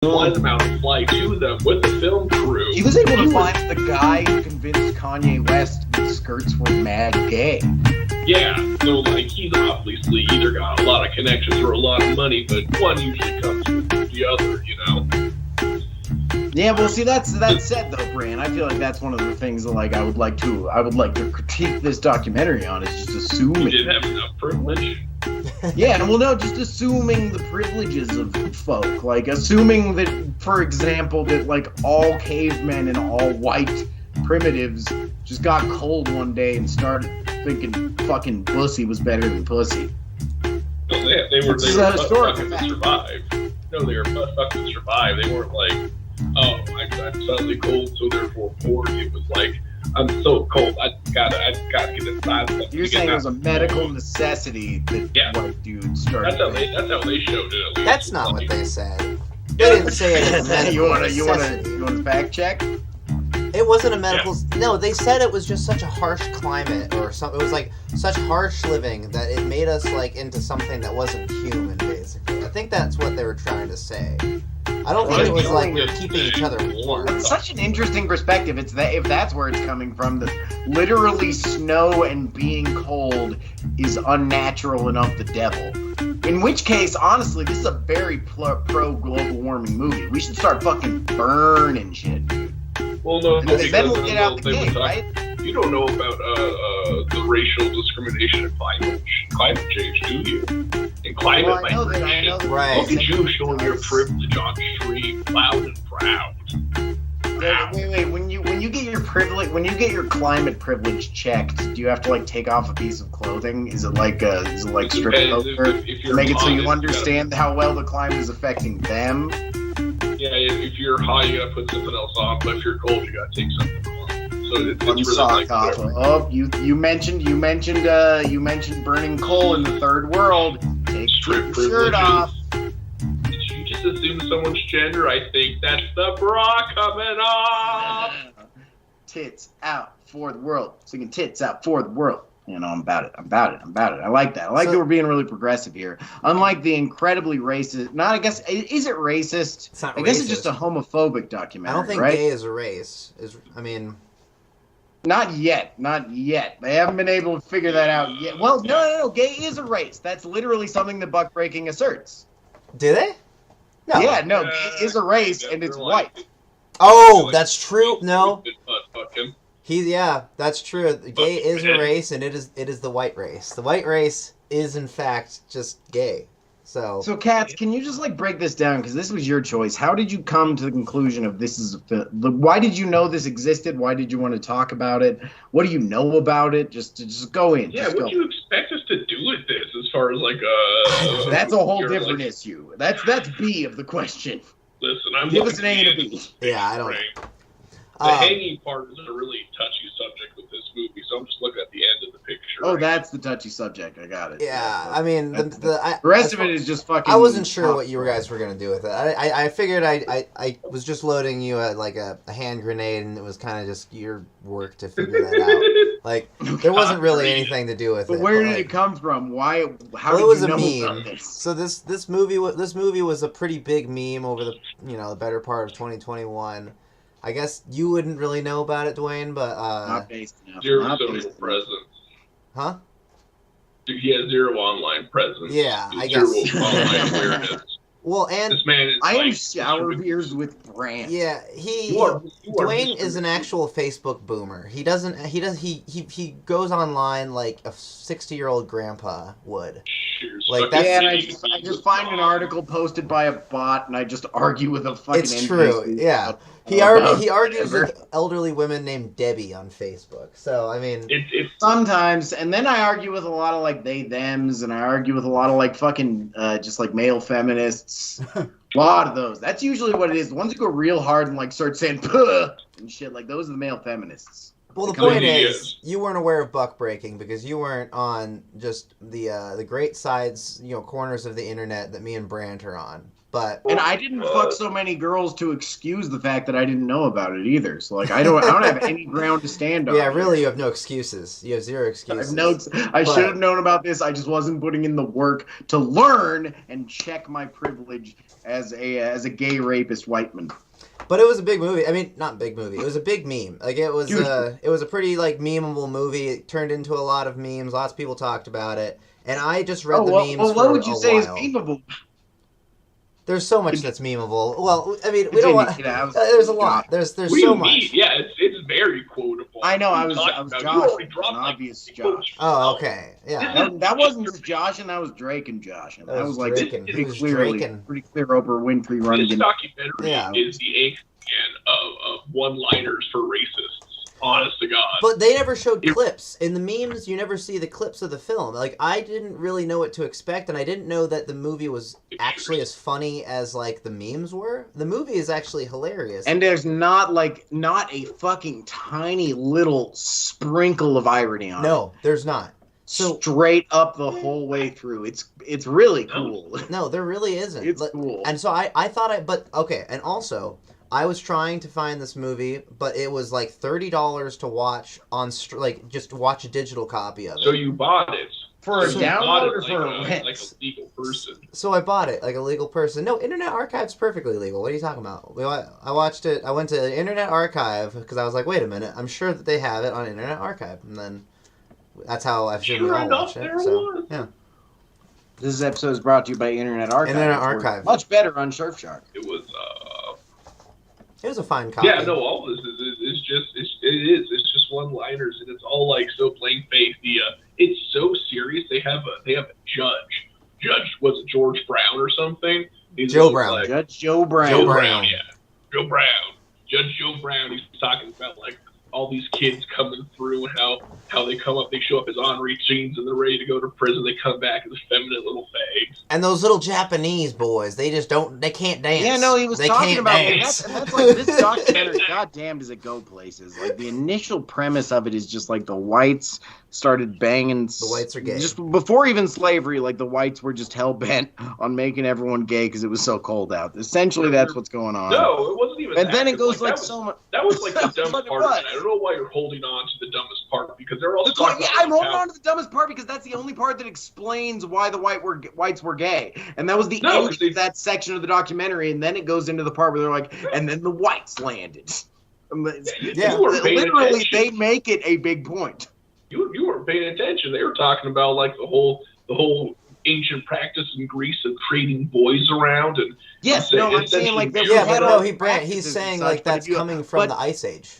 one amount of fly to them with the film crew. He was able to find the guy who convinced Kanye West that skirts were mad gay. Yeah, so like he's obviously either got a lot of connections or a lot of money, but one usually comes with the other, you know. Yeah, well, see, that said though, Bran, I feel like that's one of the things that like I would like to critique this documentary on is just assuming He didn't have enough privilege. Yeah, well, no, just assuming the privileges of folk, like assuming that, for example, that like all cavemen and all white primitives just got cold one day and started thinking fucking pussy was better than pussy. No, they were fucking to survive. No, they were fucking to survive. They weren't like, oh, I'm suddenly cold, so therefore poor. It was like, I'm so cold, I gotta get inside. You're saying it was a medical necessity that white dudes started. That's how they showed it. At least. That's not what they said. They didn't say it was a medical necessity. You want to fact check? It wasn't a medical. Yeah. No, they said it was just such a harsh climate or something. It was like such harsh living that it made us like into something that wasn't human. Basically, I think that's what they were trying to say. I don't think it was like we were keeping each other warm. It's such an interesting perspective. It's that if that's where it's coming from, that literally snow and being cold is unnatural and of the devil. In which case, honestly, this is a very pro global warming movie. We should start fucking burning shit, dude. Well, no, then we'll get out the gate, right? You don't know about the racial discrimination in climate change, do you? In climate migration. Right. Look at you showing your privilege on stream, loud and proud. Wait. When you get your privilege, when you get your climate privilege checked, do you have to like take off a piece of clothing? Is it like strip poker? Make it so you understand how well the climate is affecting them. Yeah, if you're hot, you gotta put something else on. But if you're cold, you gotta take something off. So it's really like oh, you mentioned burning coal in the third world. Take your shirt off. Did you just assume someone's gender? I think that's the bra coming off. Tits out for the world. Singing tits out for the world. You know, I'm about it. I like that. I like that we're being really progressive here. Unlike the incredibly racist, is it racist? It's not I guess racist. it's just a homophobic documentary, I don't think right? gay is a race. Not yet. They haven't been able to figure that out yet. Well, no. Gay is a race. That's literally something that Buckbreaking asserts. Do they? No. Yeah, no, gay is a race, and it's white. Oh, that's true. No. Fucking. That's true. Gay is a race, and it is the white race. The white race is in fact just gay. So Katz, can you just like break this down? Because this was your choice. How did you come to the conclusion of this is a film? Why did you know this existed? Why did you want to talk about it? What do you know about it? Just go in. Yeah, what do you expect us to do with this? As far as like that's a whole different issue. That's B of the question. Listen, give us an A and a B. Yeah, I don't. The hanging part is a really touchy subject with this movie, so I'm just looking at the end of the picture. Oh, that's the touchy subject. I got it. Yeah, I mean, the rest of it is just fucking... I wasn't sure what you guys were going to do with it. I figured I was just loading you like a hand grenade, and it was kind of just your work to figure that out. Like, there wasn't really anything to do with it. But where did it come from? Why? How did you know meme. about this? So this movie was a pretty big meme over the better part of 2021. I guess you wouldn't really know about it, Dwayne, but not based enough. Zero social presence. Huh? He has zero online presence. Yeah, I guess. Zero online awareness. Well, and this man is I am shower beers with Brand. Yeah, Dwayne is an actual Facebook boomer. He goes online like a 60-year-old grandpa would. Like that's, yeah, and I just find an article posted by a bot, and I just argue with a fucking. It's true. Yeah, he argues with elderly women named Debbie on Facebook. So I mean, it's sometimes, and then I argue with a lot of like they thems, and I argue with a lot of like fucking just like male feminists. A lot of those. That's usually what it is. The ones who go real hard and like start saying "puh" and shit, like those are the male feminists. Well, the point is, you weren't aware of Buckbreaking because you weren't on just the great sides, corners of the internet that me and Brandt are on. And I didn't fuck so many girls to excuse the fact that I didn't know about it either. So like I don't have any ground to stand on. Yeah, really, you have no excuses. You have zero excuses. I should have known about this. I just wasn't putting in the work to learn and check my privilege as a gay rapist white man. But it was a big movie. I mean, not big movie. It was a big meme. Like it was a pretty like memeable movie. It turned into a lot of memes. Lots of people talked about it. And I just read the memes well, for what would you say while. is memeable? There's so much that's memeable. Well, I mean, we don't want. There's a lot. There's so much. Yeah, it's very quotable. I know. I was Josh, an obvious Josh. Oh, okay. Yeah. That wasn't just Josh, and that was Drake and Josh, and that was like pretty clear Oprah Winfrey running. This documentary is the ink of one-liners for racists. Honest to God. But they never showed clips. In the memes, you never see the clips of the film. Like, I didn't really know what to expect, and I didn't know that the movie was actually as funny as, like, the memes were. The movie is actually hilarious. And there's not a fucking tiny little sprinkle of irony on it. No, there's not. So, straight up the whole way through. It's really cool. No, there really isn't. It's cool. And so I thought but, okay, and also... I was trying to find this movie, but it was like $30 to watch just watch a digital copy of it. So you bought it for a download or for a rent? Like a legal person. So I bought it like a legal person. No, Internet Archive's perfectly legal. What are you talking about? I watched it. I went to Internet Archive because I was like, wait a minute, I'm sure that they have it on Internet Archive, and then that's how I've seen it all watch it. So yeah. This episode is brought to you by Internet Archive. Internet Archive. Much better on Surfshark. It was a fine copy. Yeah, no, all this is just one-liners, and it's all like so plain-faced. It's so serious. They have a judge. Judge was it George Brown or something? Joe Brown. Like, Judge Joe Brown. Joe Brown, yeah. Joe Brown. Judge Joe Brown. He's talking about like all these kids coming through and how they come up, they show up as Henri Jeans and they're ready to go to prison. They come back as effeminate little fags. And those little Japanese boys, they can't dance. Yeah, no, he was talking about that's like this documentary. Goddamn, does it go places? Like the initial premise of it is just like the whites started banging. The whites are gay. Just before even slavery, like the whites were just hell bent on making everyone gay because it was so cold out. Essentially, that's what's going on. No, it wasn't even. And then it goes like so much. That was like the dumbest part. I don't know why you're holding on to the dumbest part because they're all. I'm holding on to the dumbest part because that's the only part that explains why the whites were gay, and that was the end of that section of the documentary. And then it goes into the part where they're like, and then the whites landed. Yeah, literally, they make it a big point. You weren't paying attention. They were talking about like the whole ancient practice in Greece of trading boys around and yes, no, I'm saying like he's saying like that's coming from the Ice Age.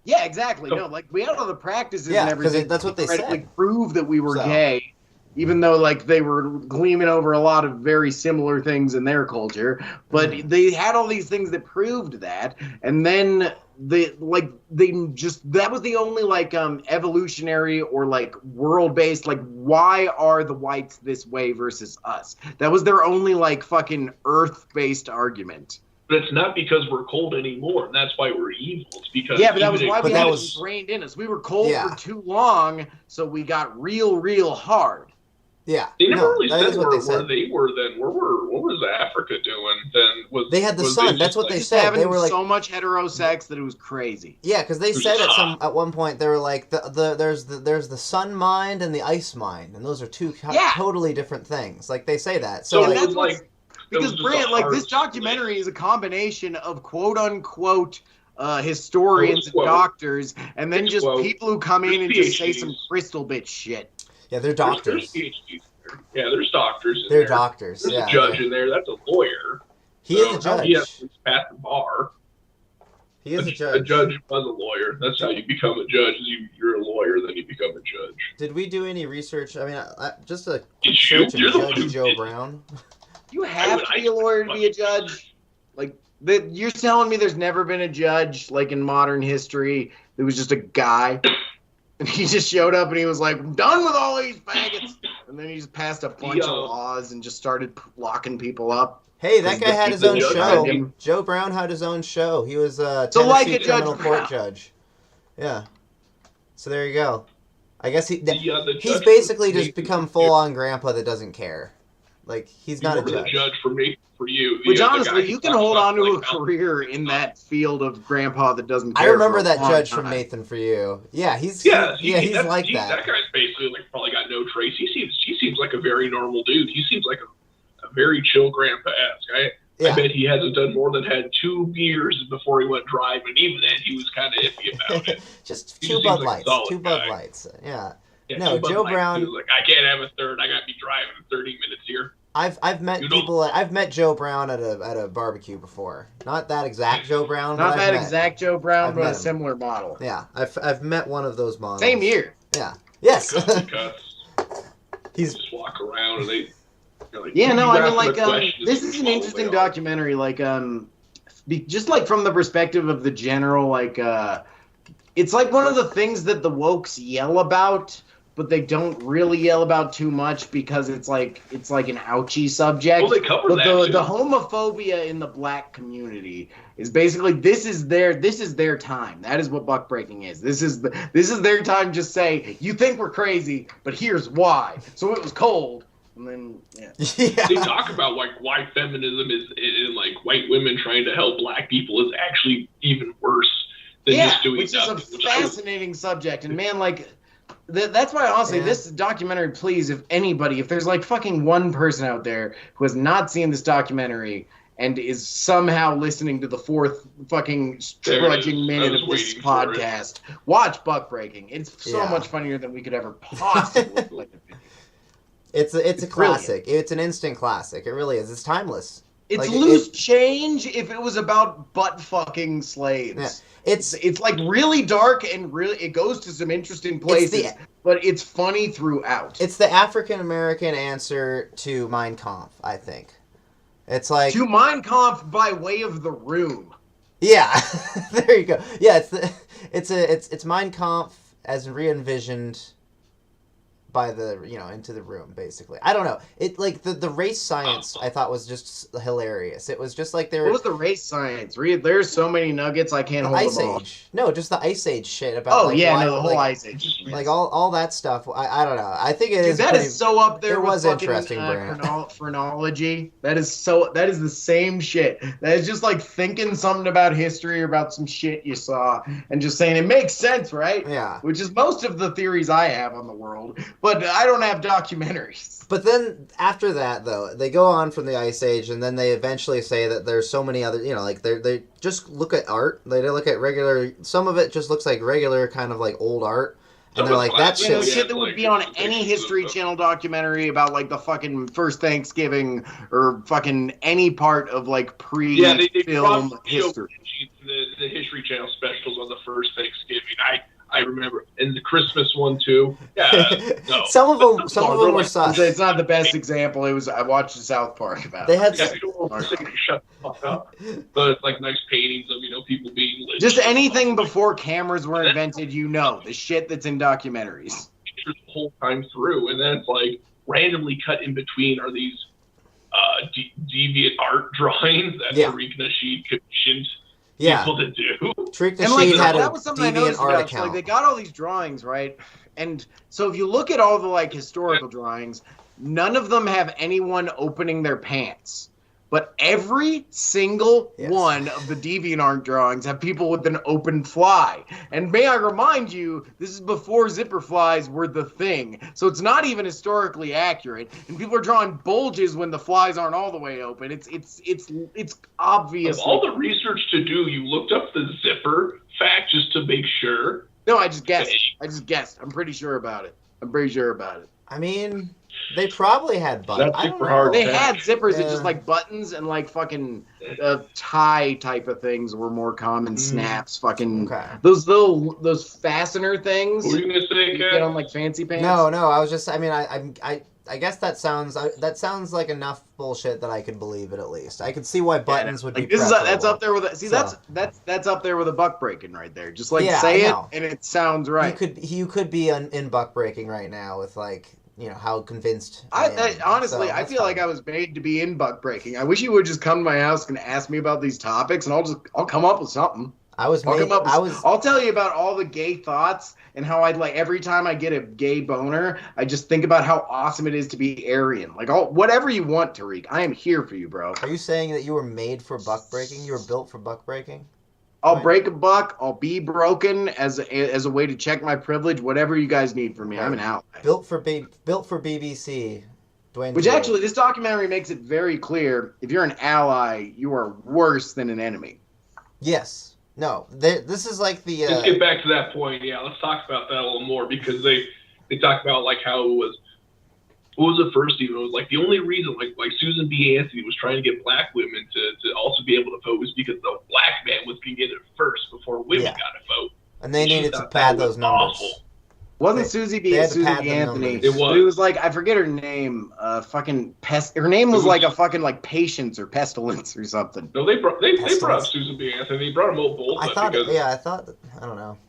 Yeah, exactly. No, like we had all the practices and everything. That's what they said. Prove that we were gay, even though like they were gleaming over a lot of very similar things in their culture. But they had all these things that proved that, and then that was the only like evolutionary or like world based like why are the whites this way versus us? That was their only like fucking earth based argument. But it's not because we're cold anymore, and that's why we're evil. It's because but that was why we had it ingrained in us. We were cold for too long, so we got real hard. Yeah, they never really said where they were then. What was Africa doing then? They had the sun. That's what they said. They were like so much heterosex that it was crazy. Yeah, because they said at one point they were like there's the sun mind and the ice mind, and those are two totally different things. Like they say that. So it was like. Because Brant, like this documentary is a combination of quote unquote historians and doctors, and then just people who come in and just say some crystal bitch shit. Yeah, they're doctors. There's there's doctors. They're doctors. There's a judge in there. That's a lawyer. He is a judge. He has to pass the bar. He is a judge. A judge was a lawyer. That's how you become a judge. You're a lawyer, then you become a judge. Did we do any research? I mean, just a quick search of Judge Joe Brown. You have to be a lawyer to be a judge. Like you're telling me there's never been a judge like in modern history. It was just a guy, and he just showed up and he was like, "I'm done with all these faggots," and then he just passed a bunch of laws and just started locking people up. Hey, that guy had his own show. Joe Brown had his own show. He was a Tennessee criminal court judge. Yeah. So there you go. I guess he's basically just become full-on grandpa that doesn't care. Like, he's not a judge. The judge for me, for you. Which, honestly, you can hold on to a career in that field of grandpa that doesn't care. I remember that judge from Nathan For You. Yeah, he's like that. That guy's basically, like, probably got no trace. He seems like a very normal dude. He seems like a very chill grandpa-esque. I bet he hasn't done more than had 2 beers before he went driving. And even then, he was kind of iffy about it. Just 2 Bud Lights. 2 Bud Lights. Yeah. No, Joe Brown. He was like, I can't have a third. I got to be driving in 30 minutes here. I've met people. I've met Joe Brown at a barbecue before. Not that exact Joe Brown. Not that exact Joe Brown, but a similar model. Yeah, I've met one of those models. Same year. Yeah. Yes. He's just walk around and they. Like, yeah, no, I mean, like, this is an interesting documentary. Like, just like from the perspective of the general, like, it's like one of the things that the wokes yell about, but they don't really yell about too much because it's like an ouchy subject. Well, they cover but that the homophobia in the black community is basically this is their time. That is what buckbreaking is. This is their time. Just say you think we're crazy, but here's why. So it was cold. And then, They talk about like why feminism is and like white women trying to help black people is actually even worse than just doing nothing. Which is a fascinating subject. And man, like, that's why honestly, this documentary, please, if there's like fucking one person out there who has not seen this documentary and is somehow listening to the 4th fucking trudging minute of this podcast, watch Buckbreaking. It's so much funnier than we could ever possibly play the video. It's a classic. It's an instant classic. It really is. It's timeless. It's like, loose change if it was about butt fucking slaves. Yeah. It's like really dark and really it goes to some interesting places, but it's funny throughout. It's the African American answer to Mein Kampf, I think. It's like to Mein Kampf by way of The Room. Yeah, there you go. Yeah, it's Mein Kampf as re-envisioned by the into The Room, basically. I don't know. It like the race science I thought was just hilarious. It was just like they were. What was the race science? There's so many nuggets I can't hold Ice them all. Age. No, just the Ice Age shit about. The whole Ice Age. Like all that stuff. I don't know. I think it is. That is so up there. It with was fucking, interesting, Brant. Phrenology. That is the same shit. That is just like thinking something about history or about some shit you saw and just saying it makes sense, right? Yeah. Which is most of the theories I have on the world, but I don't have documentaries. But then after that, though, they go on from the Ice Age, and then they eventually say that there's so many other, like they just look at art. They look at regular. Some of it just looks like regular kind of like old art, and they're like, that shit that would be on any History Channel documentary about like the fucking first Thanksgiving or fucking any part of like pre-film history. The History Channel specials on the first Thanksgiving. I remember, and the Christmas one too. Yeah, no. Some of them were sus. It's not the best example. I watched South Park about. They had shut the fuck up. But it's like nice paintings of people being lit. Just anything before cameras were invented. The shit that's in documentaries. The whole time through, and then it's like randomly cut in between are these deviant art drawings that Tariq Nasheed commissioned. People to do. Tariq Nasheed had that was something I noticed about. Like they got all these drawings, right? And so if you look at all the like historical drawings, none of them have anyone opening their pants. But every single one of the DeviantArt drawings have people with an open fly. And may I remind you, this is before zipper flies were the thing. So it's not even historically accurate. And people are drawing bulges when the flies aren't all the way open. It's obvious. Of all the research to do, you looked up the zipper fact just to make sure. No, I just guessed. I'm pretty sure about it. I mean, they probably had buttons. That's super hard. They had zippers that just like buttons and like fucking tie type of things were more common. Snaps, fucking those fastener things. What were you gonna say, get on like fancy pants? No, I was just. I mean, I guess that sounds like enough bullshit that I could believe it at least. I could see why buttons would be. That's up there with that's up there with a buck breaking right there. Just like say it and it sounds right. You could be in buck breaking right now with like. How convinced honestly, I feel like I was made to be in buck breaking. I wish you would just come to my house and ask me about these topics, and I'll come up with something. I'll tell you about all the gay thoughts and how I'd like every time I get a gay boner, I just think about how awesome it is to be Aryan. Like whatever you want, Tariq. I am here for you, bro. Are you saying that you were made for buck breaking? You were built for buck breaking? I'll break a buck. I'll be broken as a way to check my privilege. Whatever you guys need from me, I'm an ally. Built for BBC. Dwayne. Which actually, this documentary makes it very clear: if you're an ally, you are worse than an enemy. Yes. No. This is like the. Let's get back to that point. Yeah, let's talk about that a little more because they talk about like how it was. What was it first? Even it was like the only reason like Susan B. Anthony was trying to get black women to also be able to vote was because the black man was going to get it first before women got to vote. And they needed to pad those numbers. Awful. Wasn't Susie B. Anthony? It was like I forget her name. Fucking pest. Her name was like a fucking like patience or pestilence or something. No, they brought up Susan B. Anthony. They brought him all both. I thought I don't know.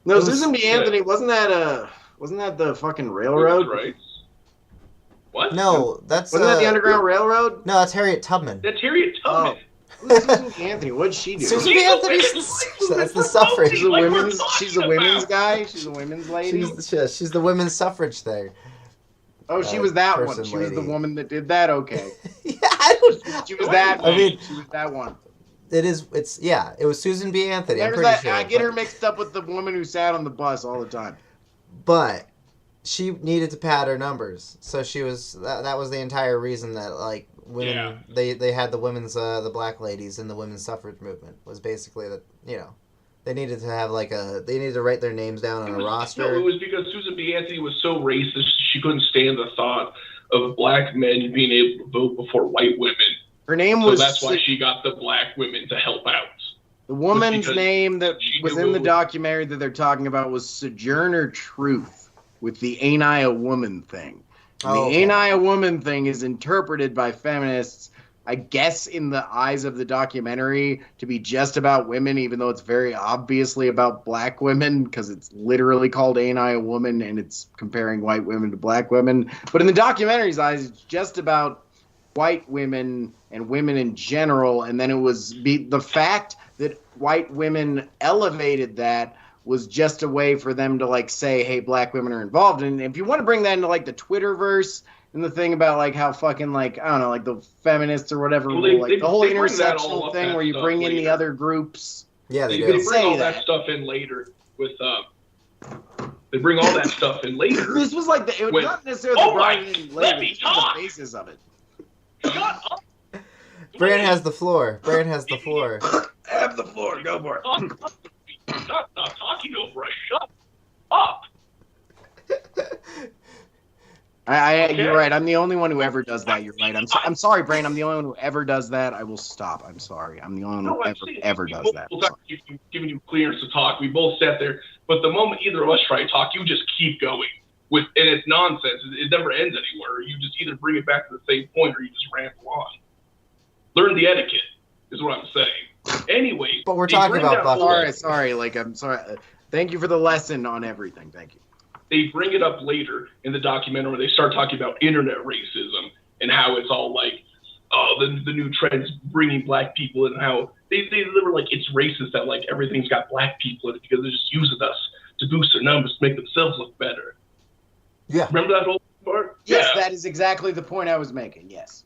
No, Susan B. Anthony wasn't that the fucking railroad? Right. What? No, wasn't that the Underground Railroad? No, that's Harriet Tubman. That's Harriet Tubman. Susan B. Anthony, what'd she do? Susan B. Anthony's that's the suffrage. She's a women's guy. She's a women's lady. She's the women's suffrage thing. Oh, she was that one. She was the woman that did that. Okay. Yeah, she was that. I mean, she was that one. It was Susan B. Anthony. I'm pretty sure. I get her mixed up with the woman who sat on the bus all the time. But she needed to pad her numbers, so she was that was the entire reason that like women they had the women's the black ladies in the women's suffrage movement was basically that they needed to have they needed to write their names down on a roster. No, it was because Susan B. Anthony was so racist she couldn't stand the thought of black men being able to vote before white women. Her name was. So that's why she got the black women to help out. The woman's name that was in the documentary that they're talking about was Sojourner Truth with the Ain't I a Woman thing. Ain't I a Woman thing is interpreted by feminists, I guess, in the eyes of the documentary to be just about women, even though it's very obviously about black women because it's literally called Ain't I a Woman and it's comparing white women to black women. But in the documentary's eyes, it's just about white women and women in general, and then it was the fact that white women elevated that was just a way for them to like say, hey, black women are involved. And if you want to bring that into like the Twitterverse and the thing about like how fucking like I don't know, like the feminists or whatever, the whole intersectional thing where you bring in the other groups. Yeah, they bring all that stuff in later with they bring all that stuff in later. This was like it was not necessarily let me talk. The basis of it. Shut up. Brand has the floor. Have the floor. Go for it. Stop talking over us. Shut up. You're right. I'm the only one who ever does that. You're right. I'm sorry, Brain. I'm the only one who ever does that. I will stop. I'm sorry. I'm the only one who ever does that. Giving you clearance to talk. We both sat there, but the moment either of us try to talk, you just keep going. And it's nonsense. It never ends anywhere. You just either bring it back to the same point or you just ramble on. Learn the etiquette is what I'm saying. Anyway, but we're talking about Buck. Sorry. I'm sorry. Thank you for the lesson on everything. Thank you. They bring it up later in the documentary where they start talking about internet racism and how it's all like, the new trends bringing black people in, and how they were like, it's racist that like everything's got black people in it because they're just using us to boost their numbers to make themselves look better. Yeah. Remember that whole part? Yes, that is exactly the point I was making. Yes.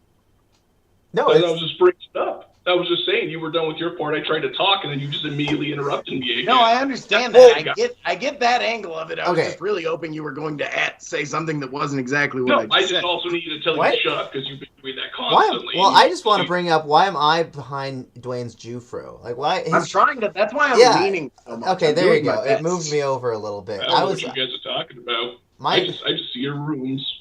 No, I was just bringing it up. I was just saying you were done with your part. I tried to talk, and then you just immediately interrupted me again. No, I understand that. I get that angle of it. I was just really hoping you were going to say something that wasn't exactly what I said. I just also needed to tell you to shut up because you've been doing that constantly. Well, I just want to bring up, why am I behind Dwayne's Jufro? Like, why? I'm trying to. That's why I'm leaning so much. Okay, there you go. It moved me over a little bit. I don't know what you guys are talking about. I just see your rooms.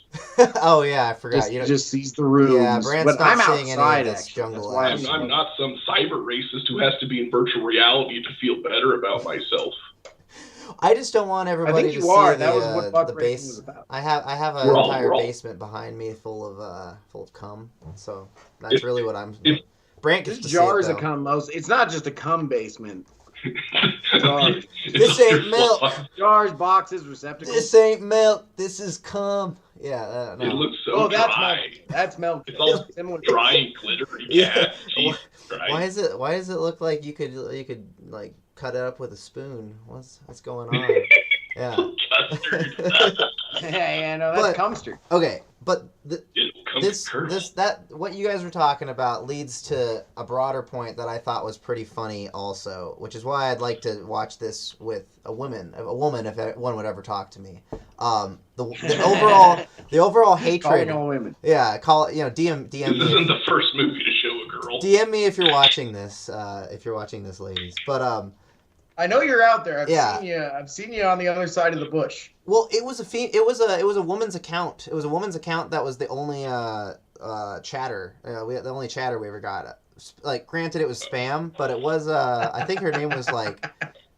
Oh yeah, I forgot. Just sees the rooms. Yeah, Brand's but not I'm seeing outside, any of this jungle. I'm not some cyber racist who has to be in virtual reality to feel better about myself. I just don't want everybody to see the base. I have an entire basement behind me full of cum. So that's really what I'm. Brant gets to see jars it, of cum. It's not just a cum basement. This ain't milk. Jars, boxes, receptacles. This ain't milk. This is cum. Yeah, no. It looks so dry. That's milk. It's all Similar. dry and glittery. Yeah. Yeah. Right. Why does it look like you could like cut it up with a spoon? What's going on? Yeah. Custard. Yeah, no, that's custard. Okay, but This what you guys were talking about leads to a broader point that I thought was pretty funny also, which is why I'd like to watch this with a woman if one would ever talk to me. The overall hatred. Calling all women. Yeah, DM This me. isn't the first movie to show a girl. DM me if you're watching this, ladies. But I know you're out there. I've seen you on the other side of the bush. well, it was a woman's account. It was a woman's account that was the only chatter. The only chatter we ever got. Like, granted, it was spam, but it was. I think her name was like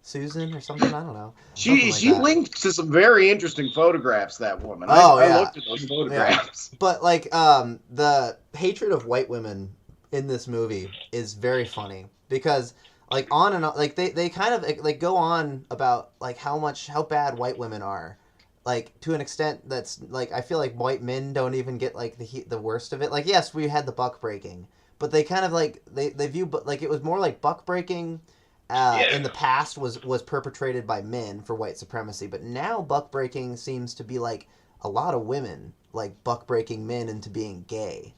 Susan or something. I don't know. She linked to some very interesting photographs. That woman. I looked at those photographs. Yeah. But like the hatred of white women in this movie is very funny because. Like on and on, like they kind of like go on about like how bad white women are, like to an extent that's like I feel like white men don't even get like the worst of it. Like yes, we had the buck breaking, but they kind of like they view like it was more like buck breaking in the past was perpetrated by men for white supremacy, but now buck breaking seems to be like a lot of women like buck breaking men into being gay.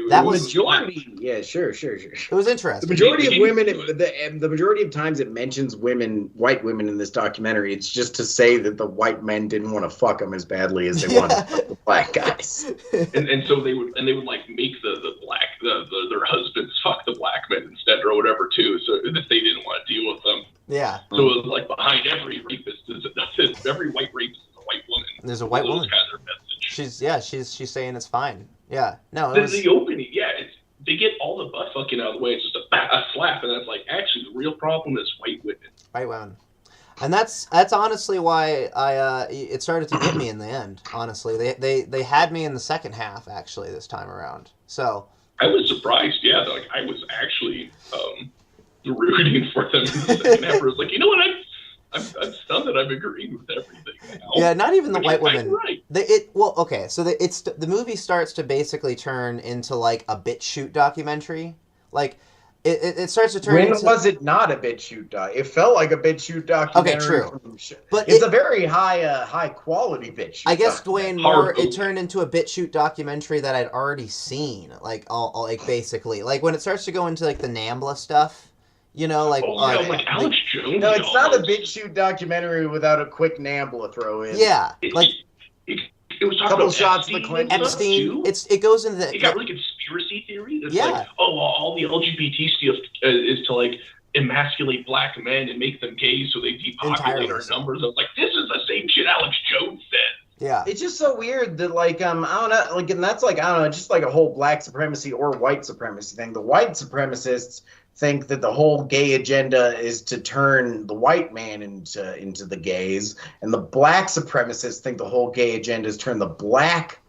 That was majority. Yeah, sure. It was interesting. The majority of women, the majority of times it mentions white women in this documentary. It's just to say that the white men didn't want to fuck them as badly as they wanted to fuck the black guys. and so they would like make their husbands fuck the black men instead or whatever too, so if they didn't want to deal with them. Yeah. So it was like behind every rapist every white rapist is a white woman. There's a white woman. Kind of message. She's saying it's fine. Yeah, no. The opening, they get all the butt fucking out of the way. It's just a slap, and that's like actually the real problem is white women. White women, and that's honestly why it started to get me in the end. Honestly, they had me in the second half actually this time around. So I was surprised. Yeah, like I was actually rooting for them in the second half. I was like, you know what? I'm stunned that I'm agreeing with everything now. Yeah, not even the white women. Right. So the movie starts to basically turn into like a BitChute documentary. Like it starts to turn. When was it not a BitChute It felt like a BitChute documentary. Okay, true. But it's a very high quality BitChute. I guess Dwayne, it turned into a BitChute documentary that I'd already seen. Like all basically like when it starts to go into like the NAMBLA stuff. You know, like like Alex Jones. No, it's not a BitChute documentary without a quick NAMBLA throw in. Yeah, it was talking couple about shots Epstein, of the Clinton. Epstein. It goes into the. It got really conspiracy theory. That's like, all the LGBT stuff is to like emasculate black men and make them gay so they depopulate our numbers. I was like, this is the same shit Alex Jones said. Yeah. It's just so weird that I don't know, like, and that's like, I don't know, just like a whole black supremacy or white supremacy thing. The white supremacists think that the whole gay agenda is to turn the white man into the gays, and the black supremacists think the whole gay agenda is turn the black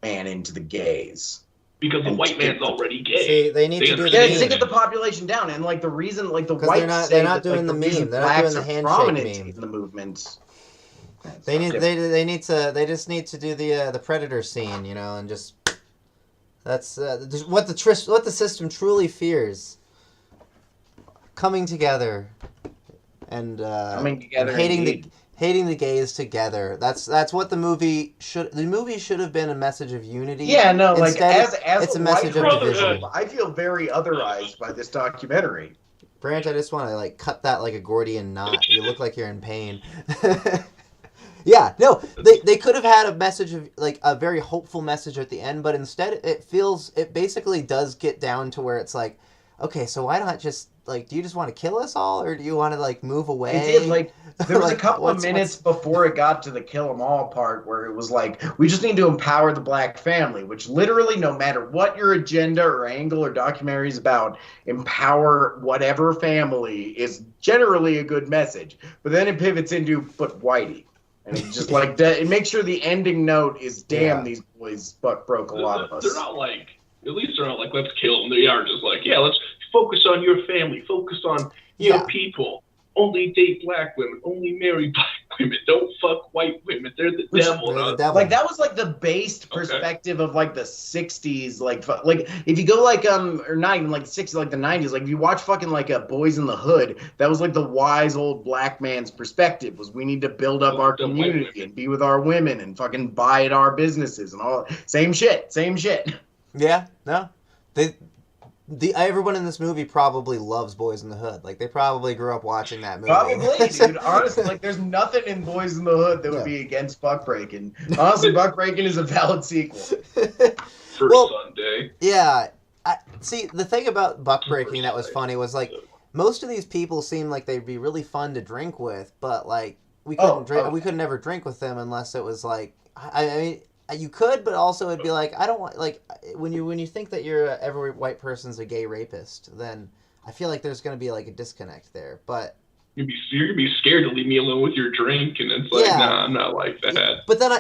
man into the gays. Because the white man's already gay. See, they need to do the meme. To get the population down, and like the reason, like the whites they're not doing the meme. They're not doing the handshake meme in the movement. They just need to do the predator scene, you know, and just that's what the system truly fears. Coming together and hating the gays together. That's what the movie should. The movie should have been a message of unity. Yeah, no, like as it's a message of division. I feel very otherized by this documentary. Branch, I just want to like cut that like a Gordian knot. You look like you're in pain. Yeah, no, they could have had a message of like a very hopeful message at the end, but instead it basically does get down to where it's like, okay, so why not just like, do you just want to kill us all, or do you want to like move away? It did, like there was like, a couple of minutes before it got to the kill 'em all part where it was like, we just need to empower the black family, which literally, no matter what your agenda or angle or documentary is about, empower whatever family is generally a good message. But then it pivots into but whitey. And it's just like, it makes sure the ending note is, damn, these boys butt broke a lot of us. They're not like, at least they're not like, let's kill them. They are just like, yeah, let's focus on your family, focus on your people. only date black women, only marry black women, don't fuck white women. They're the devil. They're the devil. Like that was like the based perspective of like the 60s, like if you go like or not even like the 60s, like the 90s, like if you watch fucking like Boys in the Hood, that was like the wise old black man's perspective, was we need to build up our community and be with our women and fucking buy at our businesses and all. Same shit. Yeah, no. Everyone in this movie probably loves Boys in the Hood. Like, they probably grew up watching that movie. Probably, dude. Honestly, like, there's nothing in Boys in the Hood that would be against Buckbreaking. Honestly, Buckbreaking is a valid sequel. For Sunday. Yeah. See, the thing about Buckbreaking that was funny was, like, most of these people seemed like they'd be really fun to drink with, but, like, we could never drink with them unless it was, like, I mean... You could, but also it'd be like, I don't want, like, when you think that every white person's a gay rapist, then I feel like there's going to be like a disconnect there. But you're gonna be scared to leave me alone with your drink, and it's like, nah, I'm not like that. But then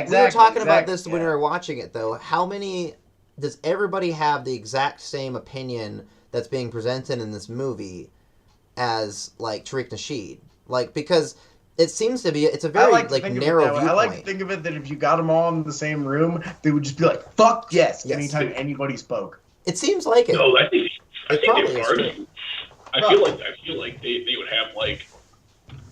we were talking about this when we were watching it, though. How many does everybody have the exact same opinion that's being presented in this movie as like Tariq Nasheed? Like, because it seems to be, it's a very narrow viewpoint. I like to think of it that if you got them all in the same room, they would just be like, fuck yes, anytime anybody spoke. It seems like it. No, I think they would argue. I feel like they would have like,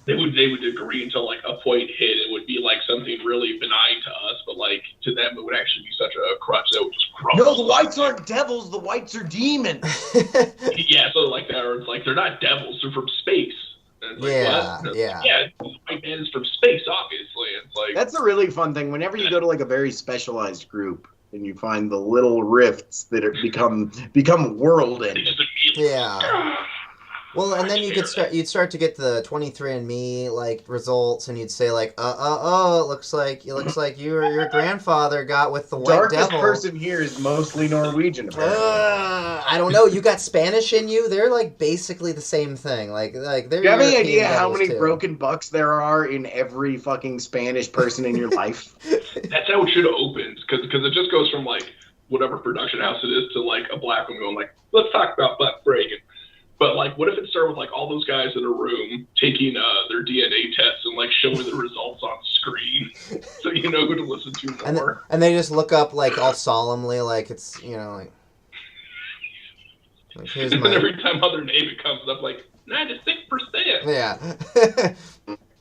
they would agree until like a point hit. It would be like something really benign to us, but like to them it would actually be such a crutch that would just crumble. No, the whites aren't devils, the whites are demons. Yeah, so like that, or it's like they're not devils, they're from space. Like, yeah. Yeah, white man is from space, obviously. It's like, that's a really fun thing. Whenever you go to like a very specialized group and you find the little rifts that are become world-ending. Yeah. Well, and then you'd start to get the 23andMe like results, and you'd say like, it looks like your grandfather got with the white devil. Darkest person here is mostly Norwegian. I don't know. You got Spanish in you. They're like basically the same thing. Like they're. Do you have any idea how many broken bucks there are in every fucking Spanish person in your life? That's how it should have opened, because it just goes from like whatever production house it is to like a black woman going like, let's talk about Buckbreaking. But, like, what if it started with, like, all those guys in a room taking their DNA tests and, like, showing the results on screen so you know who to listen to more? And they just look up, like, all solemnly, like, it's, you know, like here's and every time other name it comes up, like, 96%. Yeah.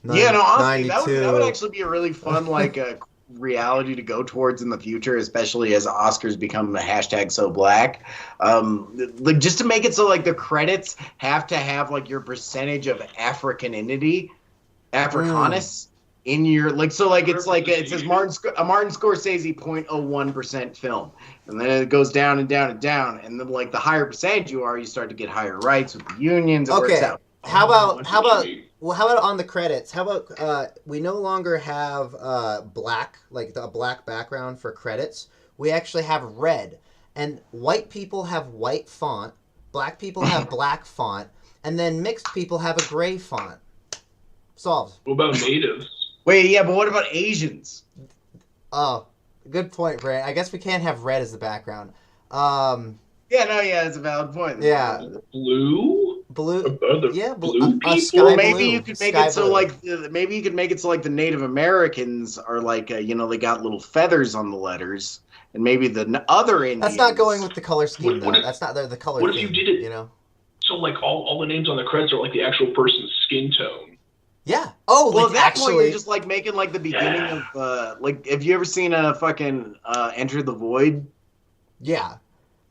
Yeah, no, honestly, that would actually be a really fun, like, reality to go towards in the future, especially as Oscars become the hashtag so black. Like, just to make it so like the credits have to have like your percentage of Africanity, Africanus in your, like, so like it's like it says Martin Scorsese 0.01% film, and then it goes down and down and down, and then like the higher percentage you are, you start to get higher rights with the unions. It works out. How about on the credits? How about we no longer have black, like a black background for credits. We actually have red, and white people have white font, black people have black font, and then mixed people have a gray font. Solved. What about natives? Wait, yeah, but what about Asians? Oh, good point, Brand. I guess we can't have red as the background. It's a valid point. Yeah. Blue, yeah, blue people. Well, maybe you could make it so like the Native Americans are like they got little feathers on the letters, and maybe the other Indians. That's not going with the color scheme, though. That's not the color. What if you did it? You know, so like all the names on the credits are like the actual person's skin tone. Yeah. Oh, well, like, at that actually, point, you're just like making like the beginning of like. Have you ever seen a fucking Enter the Void? Yeah.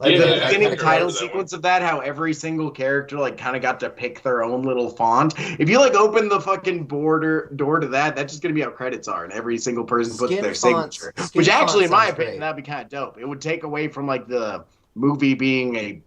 Like the beginning title sequence of that, how every single character like kind of got to pick their own little font. If you like open the fucking door to that, that's just gonna be how credits are, and every single person puts their signature. Which actually, in my opinion, that'd be kind of dope. It would take away from like the movie being a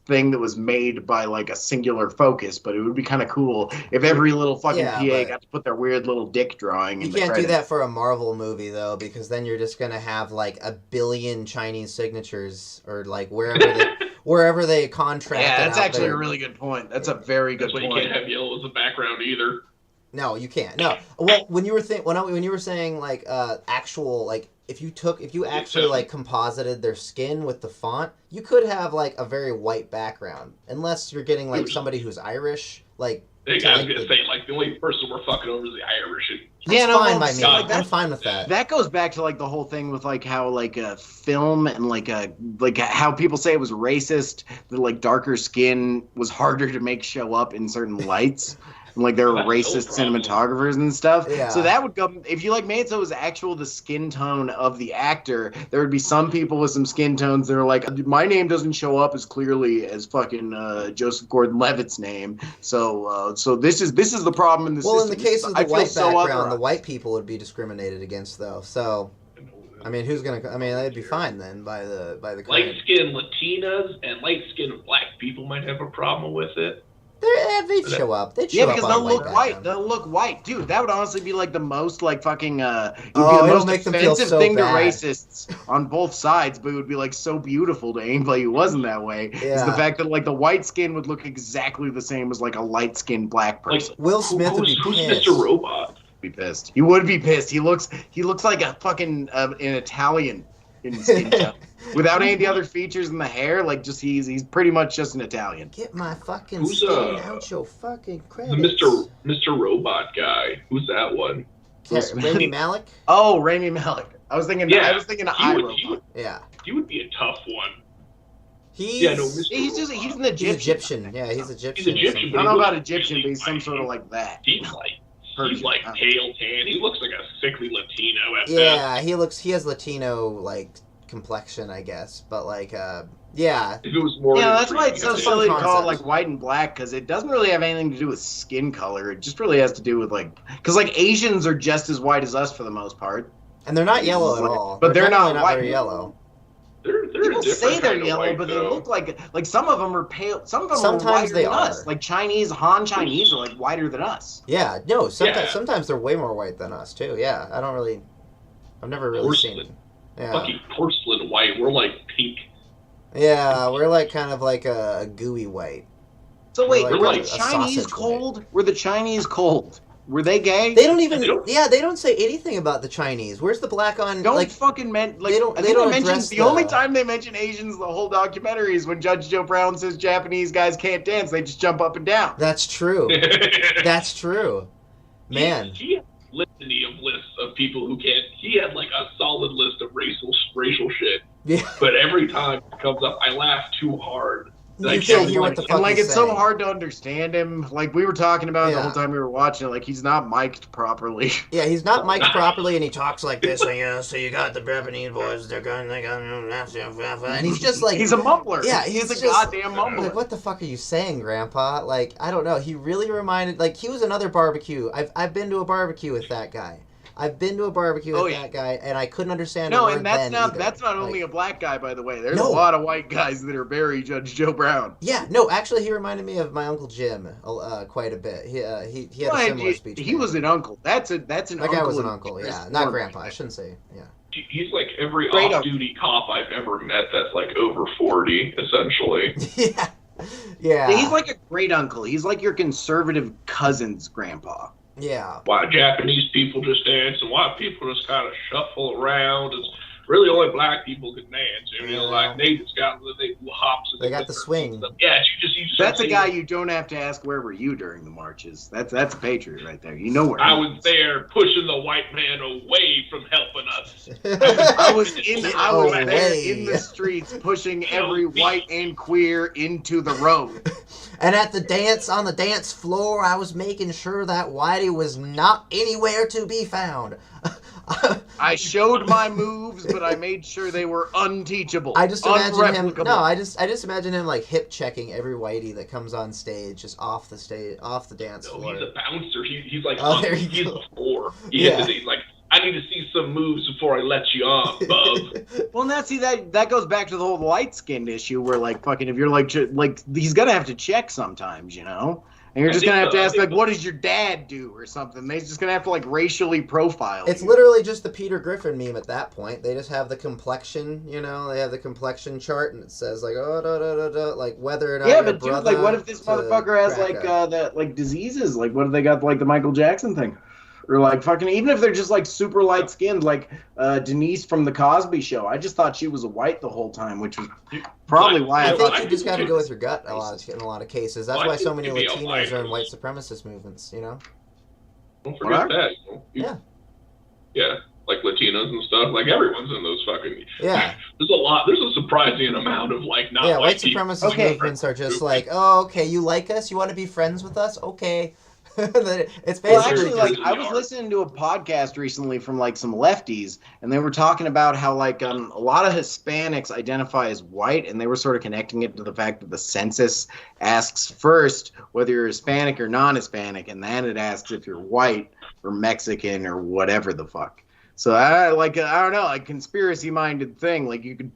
thing that was made by like a singular focus, but it would be kind of cool if every little fucking PA got to put their weird little dick drawing in the credits. You can't do that for a Marvel movie though, because then you're just gonna have like 1 billion Chinese signatures or like wherever they contract. Yeah, that's actually a really good point. That's a very good point. You can't have yellow as a background either. No, you can't. No. Well, when you were saying like actual like if you actually like composited their skin with the font, you could have like a very white background, unless you're getting like somebody who's Irish. Like I was gonna say, like, the only person we're fucking over is the Irish. That's fine by me. I'm fine with that. That goes back to like the whole thing with like how like a film and like how people say it was racist that like darker skin was harder to make show up in certain lights. And, like there were racist cinematographers and stuff. Yeah. So that would go if you like made so it was actual the skin tone of the actor. There would be some people with some skin tones that are like, my name doesn't show up as clearly as fucking Joseph Gordon-Levitt's name. So this is the problem in the system. Well, in the case of the white background, the white people would be discriminated against, though. So, I mean, who's gonna? I mean, they'd be fine then by the. Light-skinned Latinas and light-skinned black people might have a problem with it. They'd show up. They'd show up. Yeah, because they'll look white. They'll look white, dude. That would honestly be like the most like fucking. It would be the most make them feel so thing bad. to racists on both sides, but it would be like so beautiful to anybody who wasn't that way. Yeah. Is the fact that like the white skin would look exactly the same as like a light-skinned black person. Like, Will Smith would be pissed. Who's Mr. Robot? Be pissed. He would be pissed. He looks like a fucking an Italian in skin tone. Without any of the other features in the hair, like just he's pretty much just an Italian. Get my fucking skin out your fucking credits. The Mr. Robot guy. Who's that one? Rami Malek? Oh, Rami Malek. I was thinking iRobot. Yeah. He would be a tough one. He's an Egyptian. He's Egyptian. Yeah, he's Egyptian. He's Egyptian. I don't know about Egyptian, but he's some sort of like that. He's like pale tan. He looks like a sickly Latino at best. Yeah, he has Latino like complexion, I guess, but like yeah. If it was more that's why it's so silly to call it like white and black, because it doesn't really have anything to do with skin color. It just really has to do with like, because like Asians are just as white as us for the most part, and they're not yellow at all. But they're not white. Very yellow. People say they're yellow, but they look like some of them are pale. Some of them sometimes are whiter they than us. Like Han Chinese are like whiter than us. Yeah, no. Sometimes they're way more white than us too. Yeah, I've never really seen it. Yeah. Fucking porcelain white. We're like pink. Yeah, we're like kind of like a gooey white. So wait, were the Chinese cold? Were the Chinese cold? Were they gay? They don't even. They don't say anything about the Chinese. Where's the black on? Don't fucking mention. Like, they don't mention the only time they mention Asians the whole documentary is when Judge Joe Brown says Japanese guys can't dance. They just jump up and down. That's true. That's true. Man. He had a litany of lists of people who can't. He had like a solid list of racial shit. Yeah. But every time it comes up, I laugh too hard. You can't hear what the fuck and like he's it's saying. so hard to understand him. Like we were talking about the whole time we were watching it, like he's not mic'd properly. Yeah, he's not mic'd properly, and he talks like this. Like, so you got the Japanese boys, they're going, and he's just like he's a mumbler. Yeah, he's a goddamn mumbler. Like, what the fuck are you saying, Grandpa? Like, I don't know. He really reminded. Like, he was another barbecue. I've been to a barbecue with that guy. I've been to a barbecue with that guy, and I couldn't understand. No, and that's not only a black guy, by the way. There's a lot of white guys that are very Judge Joe Brown. Yeah, no, actually, he reminded me of my Uncle Jim quite a bit. He had a similar speech. He was an uncle. That's an uncle. That guy was an uncle. Yeah, not grandpa. I shouldn't say. Yeah. He's like every off-duty cop I've ever met that's like over 40, essentially. Yeah. He's like a great uncle. He's like your conservative cousin's grandpa. Yeah. Why Japanese people just dance and white people just kind of shuffle around. It's really only black people can dance. You know, like natives got the hops. They got the swing. Yeah, you just. That's a guy you don't have to ask where were you during the marches. That's a patriot right there. You know where. I was there pushing the white man away from helping us. I was there in the streets pushing every white and queer into the road. And at the dance, on the dance floor, I was making sure that Whitey was not anywhere to be found. I showed my moves, but I made sure they were unteachable. I just imagine him. No, I just imagine him like hip checking every Whitey that comes on stage, just off the dance floor. He's a bouncer. He's like, he's a four. He's like, I need to see some moves before I let you on, bub. Well, now see that goes back to the whole light-skinned issue, where like fucking if you're like he's gonna have to check sometimes, you know. And you're just going to have to ask, like, what does your dad do or something? They're just going to have to, like, racially profile It's literally just the Peter Griffin meme at that point. They just have the complexion, you know? They have the complexion chart, and it says, like, like, whether or not yeah, but dude, like, what if this motherfucker has, like, that, like, diseases? Like, what if they got, like, the Michael Jackson thing? Or like fucking, even if they're just like super light skinned, like Denise from the Cosby Show. I just thought she was a white the whole time, which was probably why I I think thought. you just got to go with your gut in a lot of cases. That's why so many Latinos are in white supremacist movements. You know. Don't forget that. Yeah. Yeah, like Latinos and stuff. Like everyone's in those fucking. Yeah. There's a lot. There's a surprising amount of like not. Yeah, white people. supremacist movements are just like, oh, okay, you like us, you want to be friends with us, okay. It's basically. Well, actually, like I was listening to a podcast recently from like some lefties, and they were talking about how like a lot of Hispanics identify as white, and they were sort of connecting it to the fact that the census asks first whether you're Hispanic or non-Hispanic, and then it asks if you're white or Mexican or whatever the fuck. So I don't know, like conspiracy-minded thing. Like you could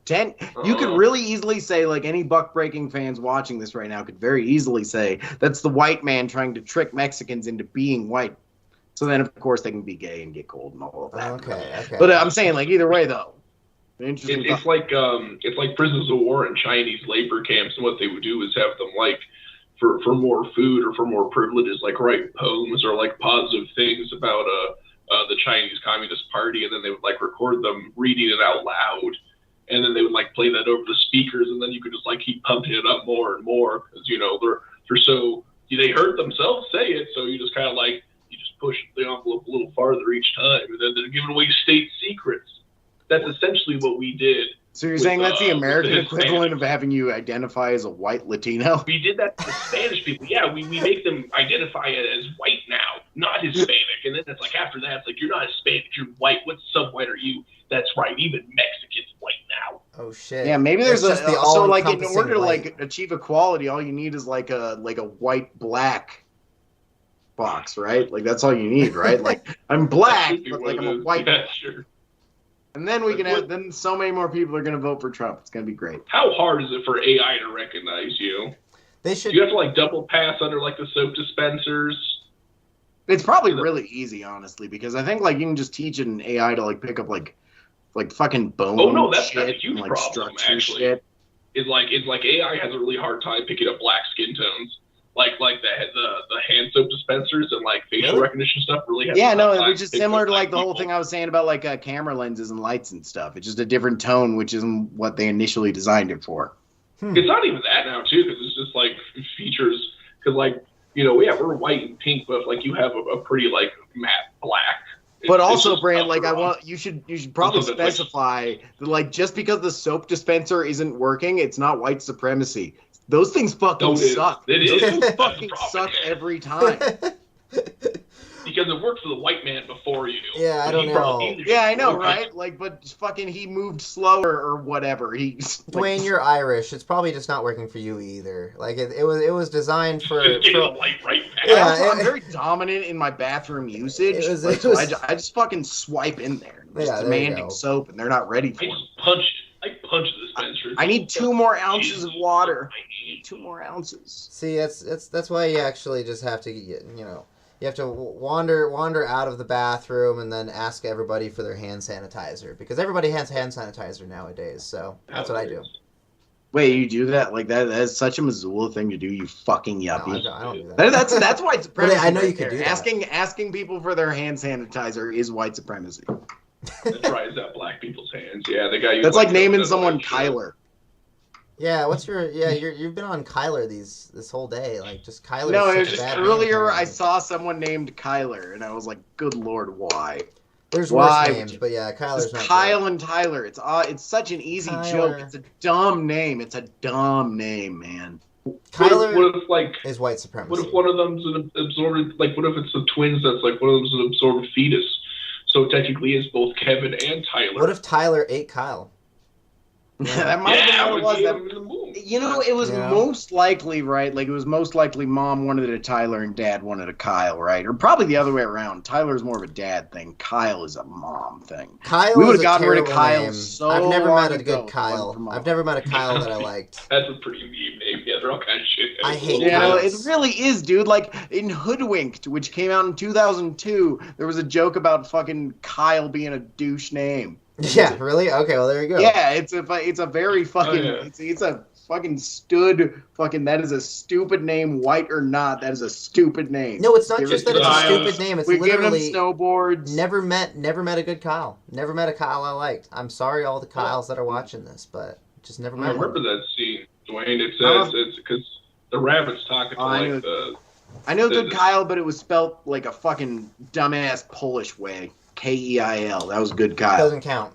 really easily say, like any buck-breaking fans watching this right now could very easily say that's the white man trying to trick Mexicans into being white. So then, of course, they can be gay and get cold and all of that. Okay. But I'm saying, like either way, though. It's like prisoners of war and Chinese labor camps, and what they would do is have them like for more food or for more privileges, like write poems or like positive things about the Chinese Communist Party, and then they would like record them reading it out loud, and then they would like play that over the speakers, and then you could just like keep pumping it up more and more because they're so they heard themselves say it, so you just kind of like you just push the envelope a little farther each time, and then they're giving away state secrets. That's essentially what we did. So you're saying that's the American equivalent of having you identify as a white Latino? We did that to the Spanish people. Yeah, we make them identify as white now, not Hispanic. And then it's like after that, it's like, you're not Hispanic, you're white. What sub-white are you? That's right, even Mexicans white now. Oh, shit. Yeah, maybe there's just the so like in order to white. like achieve equality, all you need is like a white-black box, right? Like that's all you need, right? Like I'm black, but like I'm a white. Yeah, sure. And then we can have, then so many more people are going to vote for Trump. It's going to be great. How hard is it for AI to recognize you? They should. Do you have to like double pass under like the soap dispensers? It's probably really easy, honestly, because I think like you can just teach an AI to like pick up like fucking bone. Oh no, that's shit a huge and, like, problem. structure Actually, shit. It's like AI has a really hard time picking up black skin tones. Like the hand soap dispensers and like facial recognition stuff really has. Yeah, no, which is similar to like the whole thing I was saying about like camera lenses and lights and stuff. It's just a different tone, which isn't what they initially designed it for. It's not even that now too, because it's just like features. Because like we're white and pink, but if, like you have a pretty like matte black. But also, Brand, like you should probably specify that like just because the soap dispenser isn't working, it's not white supremacy. Those things fucking suck. Those things fucking suck every time. Because it worked for the white man before you. Yeah, I don't know. Yeah, I know, right? Like, but fucking he moved slower or whatever. Dwayne, you're Irish. It's probably just not working for you either. Like it was designed for. I'm very dominant in my bathroom usage. I just fucking swipe in there. Just demanding soap, and they're not ready for it. I punch the dispenser. I need 2 more ounces of water. I need 2 more ounces. See, that's why you actually just have to you have to wander out of the bathroom and then ask everybody for their hand sanitizer, because everybody has hand sanitizer nowadays. So that's what I do. Wait, you do that? Like that's such a Missoula thing to do, you fucking yuppie. No, I don't do that. That's white supremacy. I know you can do that. Asking people for their hand sanitizer is white supremacy. That dries out black people's hands. Yeah, the guy. That's like naming someone Kyler. Yeah, you've been on Kyler this whole day, like just Kyler. No, it was just earlier I saw someone named Kyler, and I was like, "Good Lord, why?" There's worse names, but yeah, Kyler's not. Kyle and Tyler. It's such an easy joke. It's a dumb name. It's a dumb name, man. Kyler what if, like, is white supremacy. What if one of them's an absorbed? Like, what if it's the twins? That's like one of them's an absorbed fetus. So technically, it's both Kevin and Tyler. What if Tyler ate Kyle? That might have been what it was. It was most likely, right? Like, it was most likely mom wanted a Tyler and dad wanted a Kyle, right? Or probably the other way around. Tyler's more of a dad thing. Kyle is a mom thing. Kyle we would have gotten rid of Kyle so I've never long met a ago. good Kyle. I've never met a Kyle that I liked. That's a pretty mean name. Yeah, they're all kind of shit. I hate it really is, dude. Like, in Hoodwinked, which came out in 2002, there was a joke about fucking Kyle being a douche name. Yeah, really? Okay, well there you go. Yeah, it's a very fucking it's a fucking stood. Fucking, that is a stupid name, white or not. That is a stupid name. No, it's not just that it's a stupid name. It's We're giving him literally snowboards. never met a good Kyle. Never met a Kyle I liked. I'm sorry, all the Kyles that are watching this, but just never met I one. remember that scene, Dwayne. It says it's because the rabbit's talking to I know good Kyle, but it was spelt like a fucking dumbass Polish way. Keil. That was good Kyle. Doesn't count.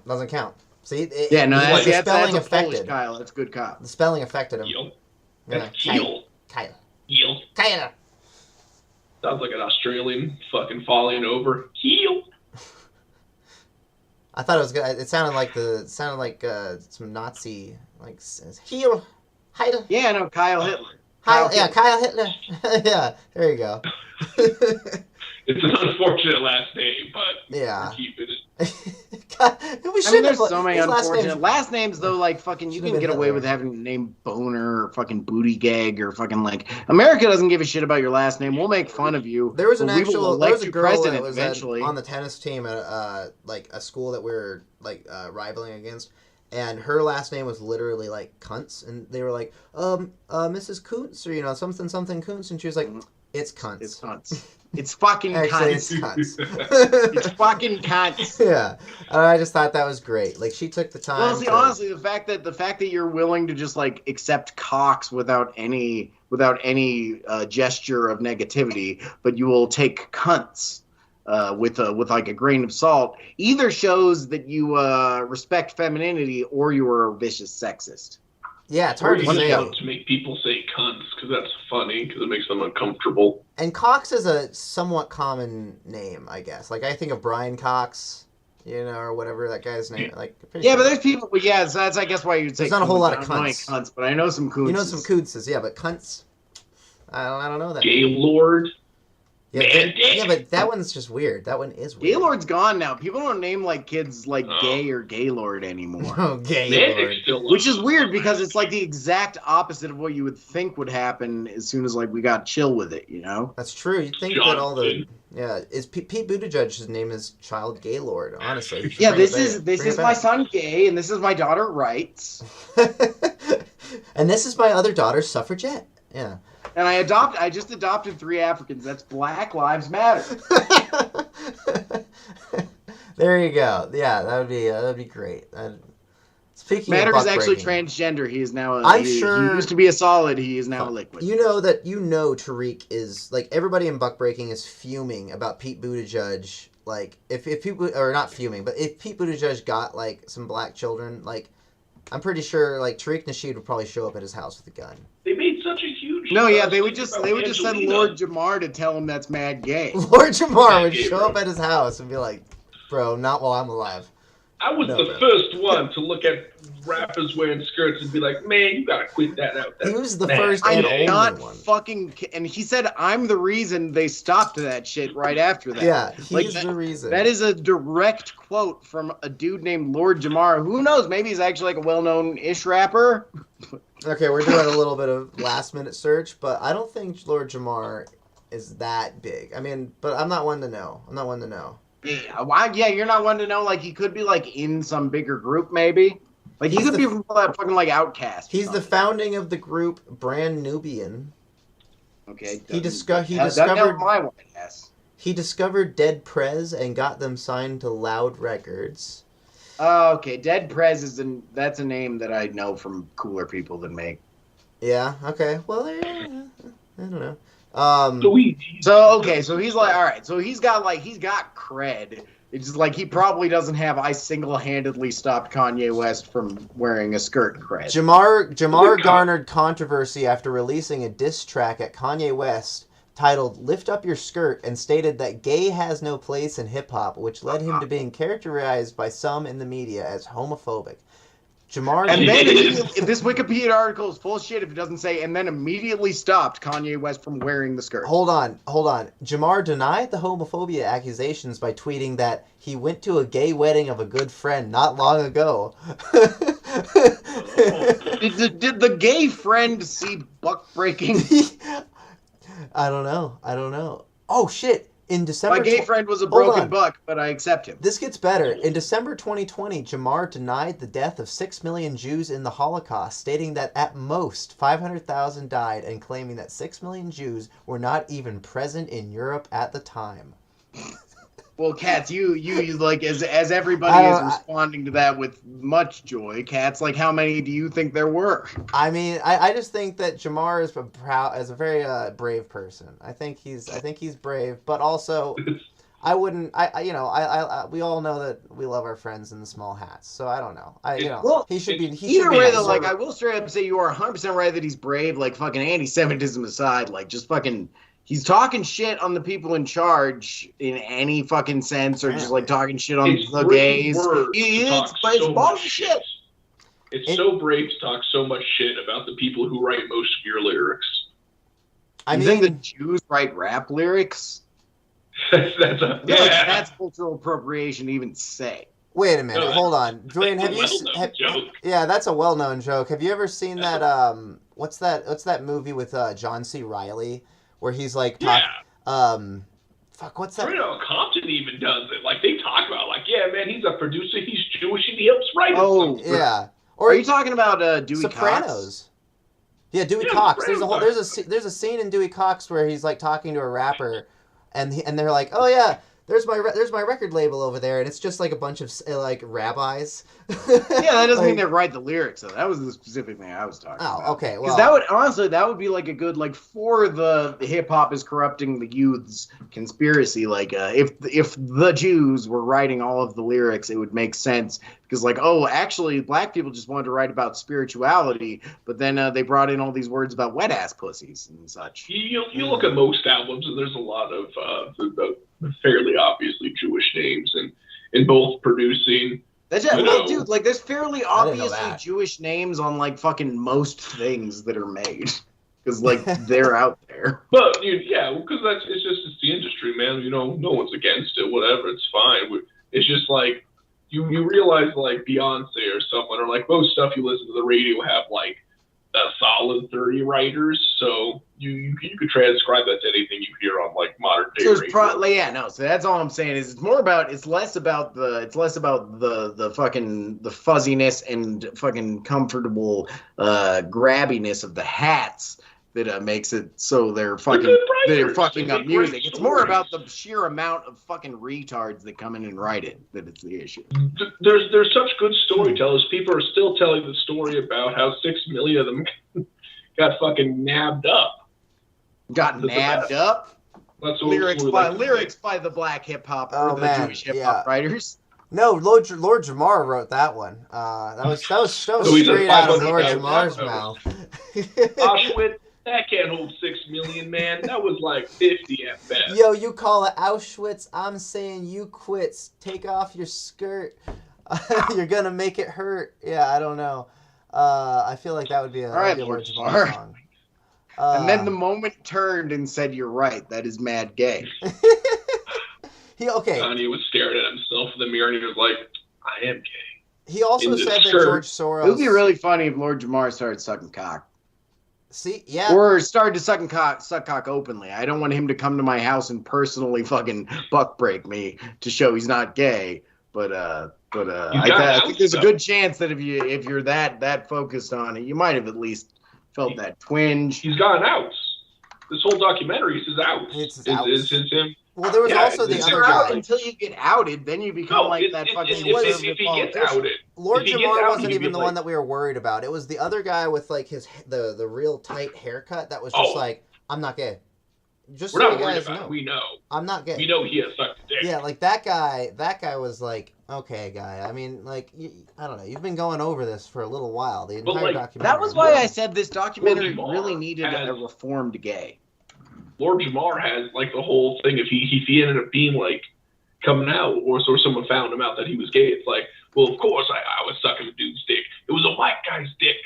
See, that's spelling a affected. Polish Kyle. That's good Kyle. The spelling affected him. Keel. Yeah. Keel. Kyle. Keel. Kyle. Sounds like an Australian fucking falling over. Keel. I thought it was good. It sounded like some Nazi heel. Heil. Yeah, no, Kyle Hitler. Kyle Hitler. Yeah, there you go. It's an unfortunate last name, but yeah. we're keeping it. There's so many unfortunate last names though. Like fucking, you can get away with having the name Boner or fucking Booty Gag or fucking like America doesn't give a shit about your last name. We'll make fun of you. There was a girl that was eventually on the tennis team at like a school that we were rivaling against. And her last name was literally like Kuntz, and they were like, Mrs. Kuntz, or something Kuntz, and she was like, it's Kuntz. It's Kuntz. It's fucking Actually, Kuntz. it's Kuntz. It's fucking Kuntz. Yeah, I just thought that was great. Like she took the time. Well, see, honestly, the fact that you're willing to just like accept cocks without any gesture of negativity, but you will take cunts. With like a grain of salt, either shows that you respect femininity or you are a vicious sexist. Yeah, it's hard to say. To make people say cunts because that's funny because it makes them uncomfortable. And Cox is a somewhat common name, I guess. Like I think of Brian Cox, or whatever that guy's name. Like but there's people. So that's I guess why you'd say. There's not a whole lot of cunts. But I know some cunts. You know some cunts, yeah, but cunts. I don't know that. Gaylord. Yeah, but that one's just weird. That one is weird. Gaylord's gone now. People don't name like kids like Gay or Gaylord anymore. Oh, Gaylord. Which is weird because it's like the exact opposite of what you would think would happen as soon as like we got chill with it, That's true. You'd think that all the is Pete Buttigieg's name is child Gaylord, honestly. Yeah, this is my son Gay and this is my daughter Rights. And this is my other daughter Suffragette. Yeah. And I just adopted 3 Africans. That's Black Lives Matter. There you go. Yeah, that would be great. Speaking Matter of is actually transgender. He is now. He used to be a solid. He is now a liquid. Tariq is like everybody in buck breaking is fuming about Pete Buttigieg. Like if people or not fuming, but if Pete Buttigieg got like some black children, like I'm pretty sure like Tariq Nasheed would probably show up at his house with a gun. They made such a huge. No, yeah, they would just send Lord Jamar to tell him that's mad gay. Lord Jamar would show up at his house and be like, "Bro, not while I'm alive." I was the first one to look at rappers wearing skirts and be like, "Man, you gotta quit that out." He was the first and only one. And he said, "I'm the reason they stopped that shit right after that." Yeah, he's the reason. That is a direct quote from a dude named Lord Jamar. Who knows? Maybe he's actually like a well-known-ish rapper. Okay, we're doing a little bit of last-minute search, but I don't think Lord Jamar is that big. I mean, but I'm not one to know. Yeah, why? Yeah, you're not one to know. Like, he could be like in some bigger group, maybe. Like, he could be from fucking like Outkast. He's the founding of the group Brand Nubian. Okay. He discovered my white ass. He discovered Dead Prez and got them signed to Loud Records. Oh, okay. Dead Prez that's a name that I know from cooler people than me. Yeah. Okay. Well, I don't know. So he's like, all right, so he's got cred. It's just like he probably doesn't have I single-handedly stopped Kanye West from wearing a skirt cred. Jamar garnered controversy after releasing a diss track at Kanye West titled "Lift Up Your Skirt" and stated that gay has no place in hip-hop, which led him to being characterized by some in the media as homophobic. Jamar and then if this Wikipedia article is full of shit if it doesn't say and then immediately stopped Kanye West from wearing the skirt. Hold on. Jamar denied the homophobia accusations by tweeting that he went to a gay wedding of a good friend not long ago. Did the gay friend see buck breaking? I don't know. Oh shit. In December, my gay friend was a broken buck, but I accept him. This gets better. In December 2020, Jamar denied the death of 6 million Jews in the Holocaust, stating that at most 500,000 died and claiming that 6 million Jews were not even present in Europe at the time. Well, Katz, you like as everybody is responding to that with much joy. Katz, like, how many do you think there were? I mean, I just think that Jamar is a very brave person. I think he's brave, but also I wouldn't. We all know that we love our friends in the small hats, so I don't know. He should be. Either way, though, like I will straight up say you are 100% right that he's brave. Like fucking anti-Semitism aside, like just fucking. He's talking shit on the people in charge in any fucking sense, or just like talking shit on the gays. It's bullshit. It's so brave to talk so much shit about the people who write most of your lyrics. You think the Jews write rap lyrics? That's cultural appropriation to even say. Wait a minute, hold on, Dwayne. Yeah, that's a well-known joke. Have you ever seen that? What's that movie with John C. Reilly? Where he's like, what's that? Fredo Compton even does it. Like, they talk about, like, yeah, man, he's a producer, he's Jewish, and he helps write it. Oh, yeah. Or are you talking about Dewey Sopranos? Cox? Yeah, Dewey Cox. There's a scene in Dewey Cox where he's like talking to a rapper, and they're like, oh yeah. There's my record label over there, and it's just like a bunch of like rabbis. Yeah, that doesn't mean they write the lyrics. So that was the specific thing I was talking about. Oh, okay. Because that would be like a good like for the hip hop is corrupting the youths conspiracy. Like if the Jews were writing all of the lyrics, it would make sense. Because like, oh, actually, black people just wanted to write about spirituality, but then they brought in all these words about wet ass pussies and such. You look at most albums, and there's a lot of fairly obviously Jewish names, and in both producing. That's just, dude, like there's fairly obviously Jewish names on like fucking most things that are made. Because like they're out there. But because it's the industry, man. You know, no one's against it. Whatever, it's fine. It's just like you realize like Beyonce or someone, or like most stuff you listen to the radio have like a solid 30 writers. So you could transcribe that to anything you hear on like modern day radio. So that's all I'm saying is it's less about the fucking the fuzziness and fucking comfortable grabbiness of the hats that makes it so they're fucking up music. It's more about the sheer amount of fucking retards that come in and write it that it's the issue. There's such good storytellers. People are still telling the story about how 6 million of them got fucking nabbed up. Nabbed up? That's lyrics by the black hip hop or the Jewish hip hop writers. No, Lord Jamar wrote that one. That was straight out of Lord Jamar's mouth. Auschwitz. That can't hold 6 million, man. That was like 50 at best. Yo, you call it Auschwitz. I'm saying you quits. Take off your skirt. You're gonna make it hurt. Yeah, I don't know. I feel like that would be a Lord Jamar song. And then the moment turned and said, "You're right. That is mad gay." Kanye was staring at himself in the mirror and he was like, "I am gay." He also said that George Soros. It would be really funny if Lord Jamar started sucking cock. See, yeah. Or started to suck cock openly. I don't want him to come to my house and personally fucking buck break me to show he's not gay. But I think there's a good chance that if you're that focused on it, you might have at least felt that twinge. He's gotten outs. This whole documentary is out. It's him. Well, there was also the other guy. Until you get outed, then you become that fucking if he gets outed. Lord Jamar wasn't even the one that we were worried about. It was the other guy with like the real tight haircut that was just like, I'm not gay. Just we're so not you worried guys about know. it. We know. I'm not gay. We know he has sucked a dick. Yeah, like that guy was like, okay, guy. I mean, like, I don't know. You've been going over this for a little while. The entire documentary. That was why I said this documentary really needed a reformed gay. Lord Jamar has like the whole thing. If he ended up being like coming out, or someone found him out that he was gay, it's like, well, of course I was sucking a dude's dick. It was a white guy's dick.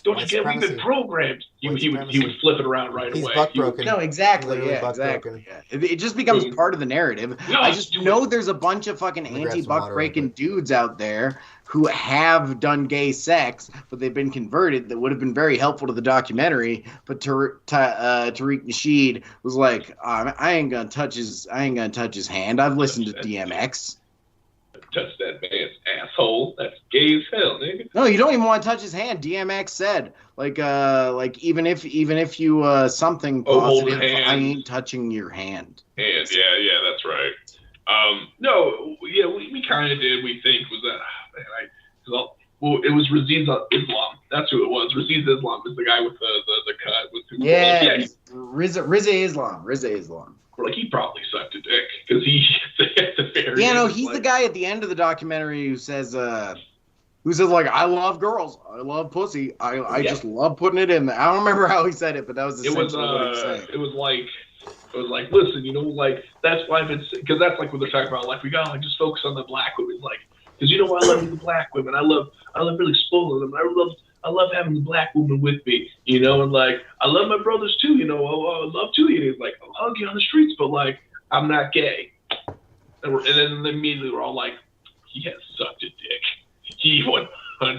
Don't you get? We've been programmed. He would flip it around right away. He's buck broken. No, exactly. Yeah, exactly. Yeah. It just becomes part of the narrative. No, I just know there's a bunch of fucking anti-buck breaking dudes out there who have done gay sex, but they've been converted. That would have been very helpful to the documentary. But Tariq Nasheed was like, I ain't gonna touch his hand. I've listened to DMX. Touch that man's asshole. That's gay as hell, nigga. No, you don't even want to touch his hand. DMX said, like even if you something positive, I ain't touching your hand. Yeah, that's right. No, yeah, we kind of did. We think was that it was Raziz Islam. That's who it was. Raziz Islam is the guy with the cut with who. Yeah, Riza Islam. Like he probably sucked a dick because he at the very end, he's the guy at the end of the documentary who says like, I love girls, I love pussy, I just love putting it in there. I don't remember how he said it, but that was essentially what he said. It was like, listen, like that's why I've been, because that's like what they're talking about. Like we gotta just focus on the black women, like because I love the black women. I love really spoiling them. I love having the black woman with me, and like I love my brothers too, I love too. He's like, I'll hug you on the streets, but like I'm not gay. And then immediately we're all like, he has sucked a dick. He 100%.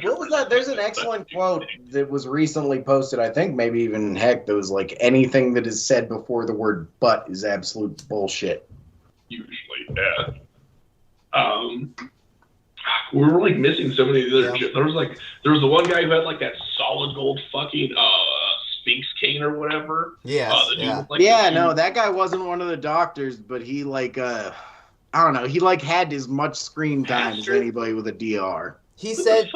What was that? There's an excellent quote that was recently posted. I think maybe even that was like, anything that is said before the word "but" is absolute bullshit. Usually, yeah. We were like missing so many other shit. There was the one guy who had like that solid gold fucking Sphinx cane or whatever. Yeah. That guy wasn't one of the doctors, but he like I don't know, he like had as much screen time as anybody with a DR. He said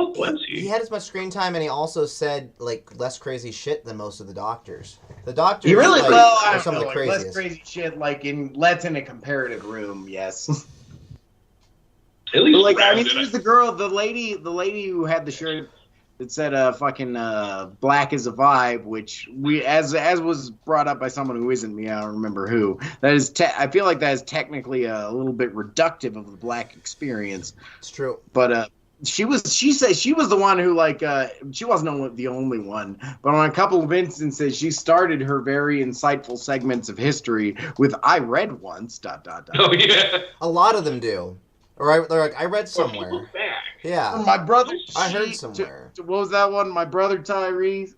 he had as much screen time, and he also said like less crazy shit than most of the doctors. The doctors, he really are some of the craziest. Less crazy shit, like in a comparative room, yes. At least like, I mean, she was the lady who had the shirt that said fucking black is a vibe, which we as was brought up by someone who isn't me, I don't remember who. That is I feel like that is technically a little bit reductive of the black experience. It's true. But she said she was the one who like she wasn't the only one, but on a couple of instances she started her very insightful segments of history with "I read once." ... Oh yeah. A lot of them do. Or they're like, I read somewhere. Yeah. My brother. I heard somewhere. What was that one? My brother Tyrese.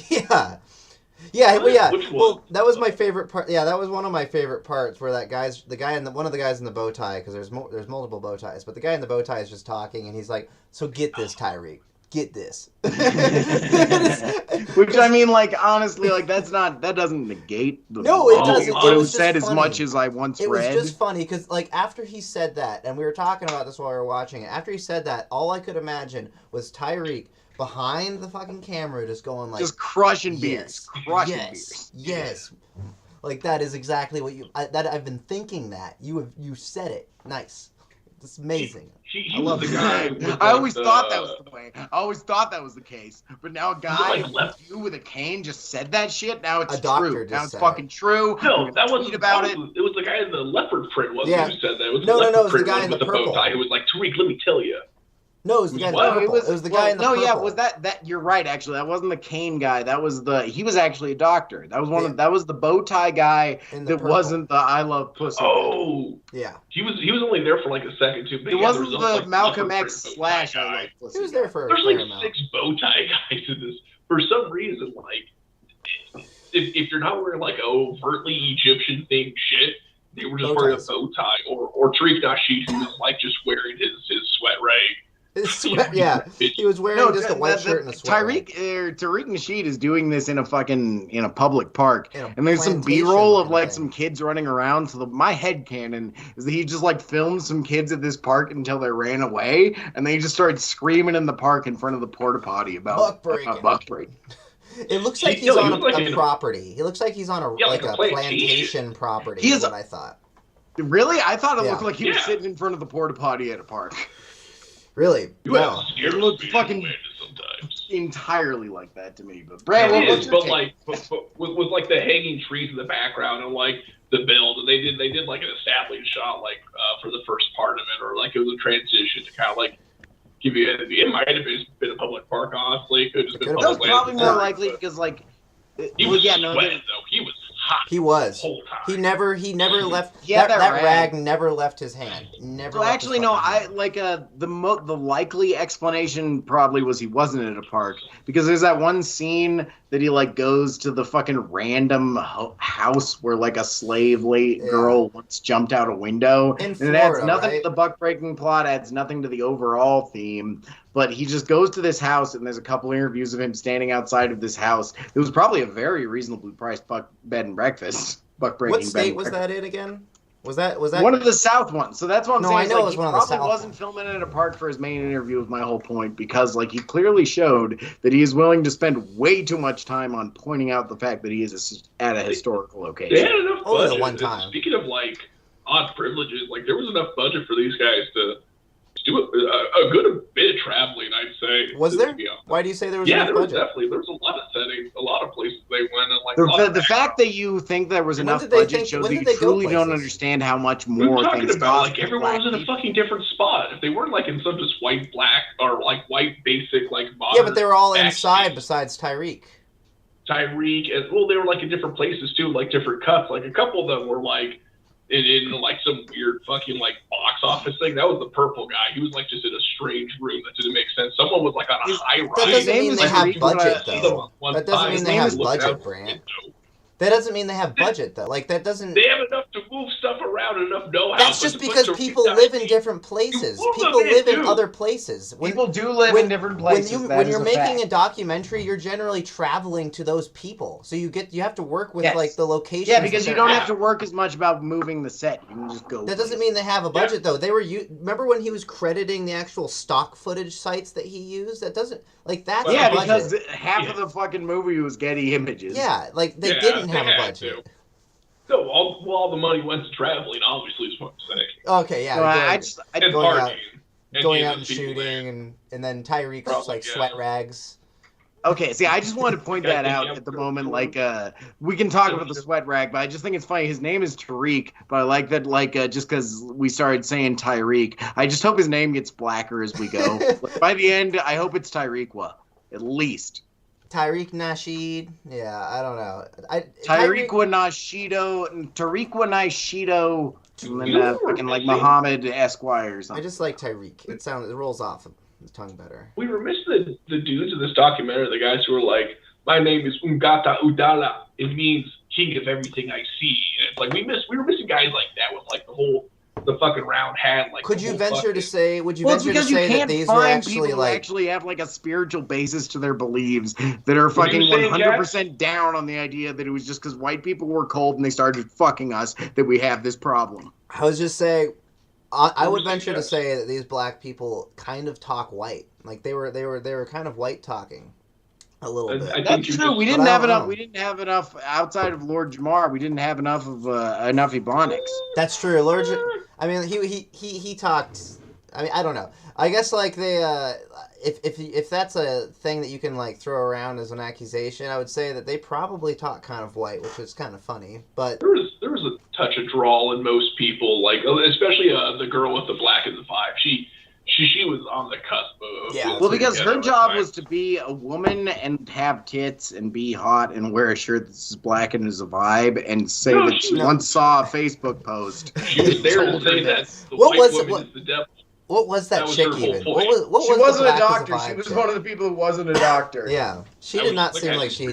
Yeah. Yeah. Well, yeah. Well, that was my favorite part. Yeah, that was one of my favorite parts where one of the guys in the bow tie, because there's multiple bow ties, but the guy in the bow tie is just talking, and he's like, "So get this, Tyreek. Get this." Which I mean, like, honestly, like that doesn't negate the it doesn't. It was said as much as I once read. It was just funny because like after he said that, and we were talking about this while we were watching it, after he said that, all I could imagine was Tyreek behind the fucking camera just going like, just crushing beers. Yes. Like that is exactly what I've been thinking that. You said it. Nice. It's amazing. I love the guy. I always thought that was the way. I always thought that was the case. But now a guy with a cane just said that shit. Now it's true. Now it's fucking true. No, that wasn't about it. It was the guy in the leopard print who said that. It was no, it was the guy in the purple. Bow tie who was like, Tariq, let me tell you. No, it was the guy in the purple. It was the guy in the purple. No, yeah, was that you're right, actually. That wasn't the cane guy. That was he was actually a doctor. That was that was the bow tie guy that wasn't the I love pussy. Oh. Yeah. He was only there for like a second too. It wasn't the Malcolm X / I love pussy. He was there for There's like 6 bow tie guys in this. For some reason, like if you're not wearing like overtly Egyptian themed shit, they were just wearing a bow tie, or Tariq Nasheed, who was like just wearing his sweat rag. His sweat, yeah. He was wearing just a white shirt and a sweat. Tariq Nasheed is doing this in a public park, and there's some B-roll of like some kids running around. So my headcanon is that he just like filmed some kids at this park until they ran away, and they just started screaming in the park in front of the porta potty about buck breaking. It looks like he's on a property. He looks like he's on a plantation property. Is what I thought. Really? I thought it looked like he was sitting in front of the porta potty at a park. Really? No. It looks fucking entirely like that to me. But Brad, with like the hanging trees in the background and like the build, and they did like an establishing shot like for the first part of it, or like it was a transition to kind of like give you. It might have been a public park, honestly. It could have just been That was public probably land, more likely because like. He was sweating though. He was hot. He was. The whole time. He never left. Yeah, that that rag never left his hand. Never. So left actually, his no. fucking I hand. like the likely explanation probably was he wasn't at a park because there's that one scene that he like goes to the fucking random house where like a slave girl once jumped out a window, In and Florida, it adds nothing right? to the buck breaking plot, adds nothing to the overall theme. But he just goes to this house, and there's a couple interviews of him standing outside of this house. It was probably a very reasonably priced bed and breakfast. Buck breaking. What state was that in again? Was that one of the South ones? So that's what I'm No, saying. I is, know like, it was he one of the probably South wasn't ones. filming at a park for his main interview. Was my whole point because like he clearly showed that he is willing to spend way too much time on pointing out the fact that he is at a historical They location. had enough Only the budget. one time. Speaking of like odd privileges, like there was enough budget for these guys to do a good bit of traveling. I'd say. Was there? To be honest. Why do you say there was Yeah, enough there was budget? definitely there was a lot of settings, a lot of places they went, and like a lot of The fact that you think there was When enough did they budget think- shows when that did you they go truly don't places? understand how much we were more talking things about cost. like for everyone was black in a people. fucking different spot. If they weren't like in some just white, black, or like white basic like modern. Yeah, but they were all action. inside besides Tyreek. Tyreek, and well, they were like in different places too, like different cuts. Like a couple of them were like in like some weird fucking like box office thing. That was the purple guy. He was like just in a strange room that didn't make sense. Someone was like on a high rise. That doesn't mean they have budget, See though. them on That doesn't side, mean they and have look budget, out the Brant. window. That doesn't mean they have budget though. Like that doesn't. They have enough to move stuff around and enough know-how. That's but just to put because some people guys live in in- different places. You People live in live in too. other places. People do live in different places. When you're making a documentary, you're generally traveling to those people, so you have to work with Yes. like the locations. Yeah, because that you they're don't at. have to work as much about moving the set. You can just go. That doesn't mean they have a budget though. They were remember when he was crediting the actual stock footage sites that he used? That doesn't like that's Yeah, a budget. because half of the fucking movie was Getty Images. Yeah, like they Yeah, didn't they have a had budget. to. No, all the money went to traveling. Obviously, is what I'm saying. Okay, yeah. So I going- just And Going out- partying. going getting out and the people there. shooting, and then Tyreek's just Probably, like yeah. sweat rags. okay. See, I just want to point Yeah, that out yeah, at the yeah. moment. Like, we can talk about the sweat rag, but I just think it's funny. His name is Tariq, but I like that. Like, just because we started saying Tyreek, I just hope his name gets blacker as we go. Like, by the end, I hope it's Tyreekwa, at least. Tyreek Nasheed. Yeah, I don't know. Tyreekwa Nashido, and then You were fucking like missing- Muhammad Esquire or I something. just like Tyreek. It rolls off the tongue better. We were missing the dudes in this documentary, the guys who were like, my name is Ungata Udala. It means king of everything I see. And it's like we were missing guys like that with like the fucking round hat. Like Could the you whole venture fucking- to say? Would you Well, it's venture to because you say that can't these were find actually people who like? actually have like a spiritual basis to their beliefs that are What are you fucking saying, 100% down on the idea that it was just because white people were cold and they started fucking us that we have this problem. I was just saying. I would What were you venture to saying? say that these black people kind of talk white. Like they were kind of white talking, a little I bit. think That's you true. just- We but didn't I have don't enough. know. We didn't have enough outside of Lord Jamar. We didn't have enough of enough Ebonics. That's true. Allergic. I mean, he talked. I mean, I don't know. I guess like they, if that's a thing that you can like throw around as an accusation, I would say that they probably talk kind of white, which is kind of funny. But There was a touch of drawl in most people, like especially the girl with the black and the five. She was on the cusp of. Yeah. Well, because Yeah, her that job fine. was to be a woman and have tits and be hot and wear a shirt that's black and is a vibe and say No, that she no. once saw a Facebook post. She was there to told her say that this. the What white was it- woman what- is the devil. what was that, That was chick her whole even? point. What was She the wasn't a black as doctor. vibe She was chick? one of the people who wasn't a doctor. Yeah, she That did was not the seem guy like who- she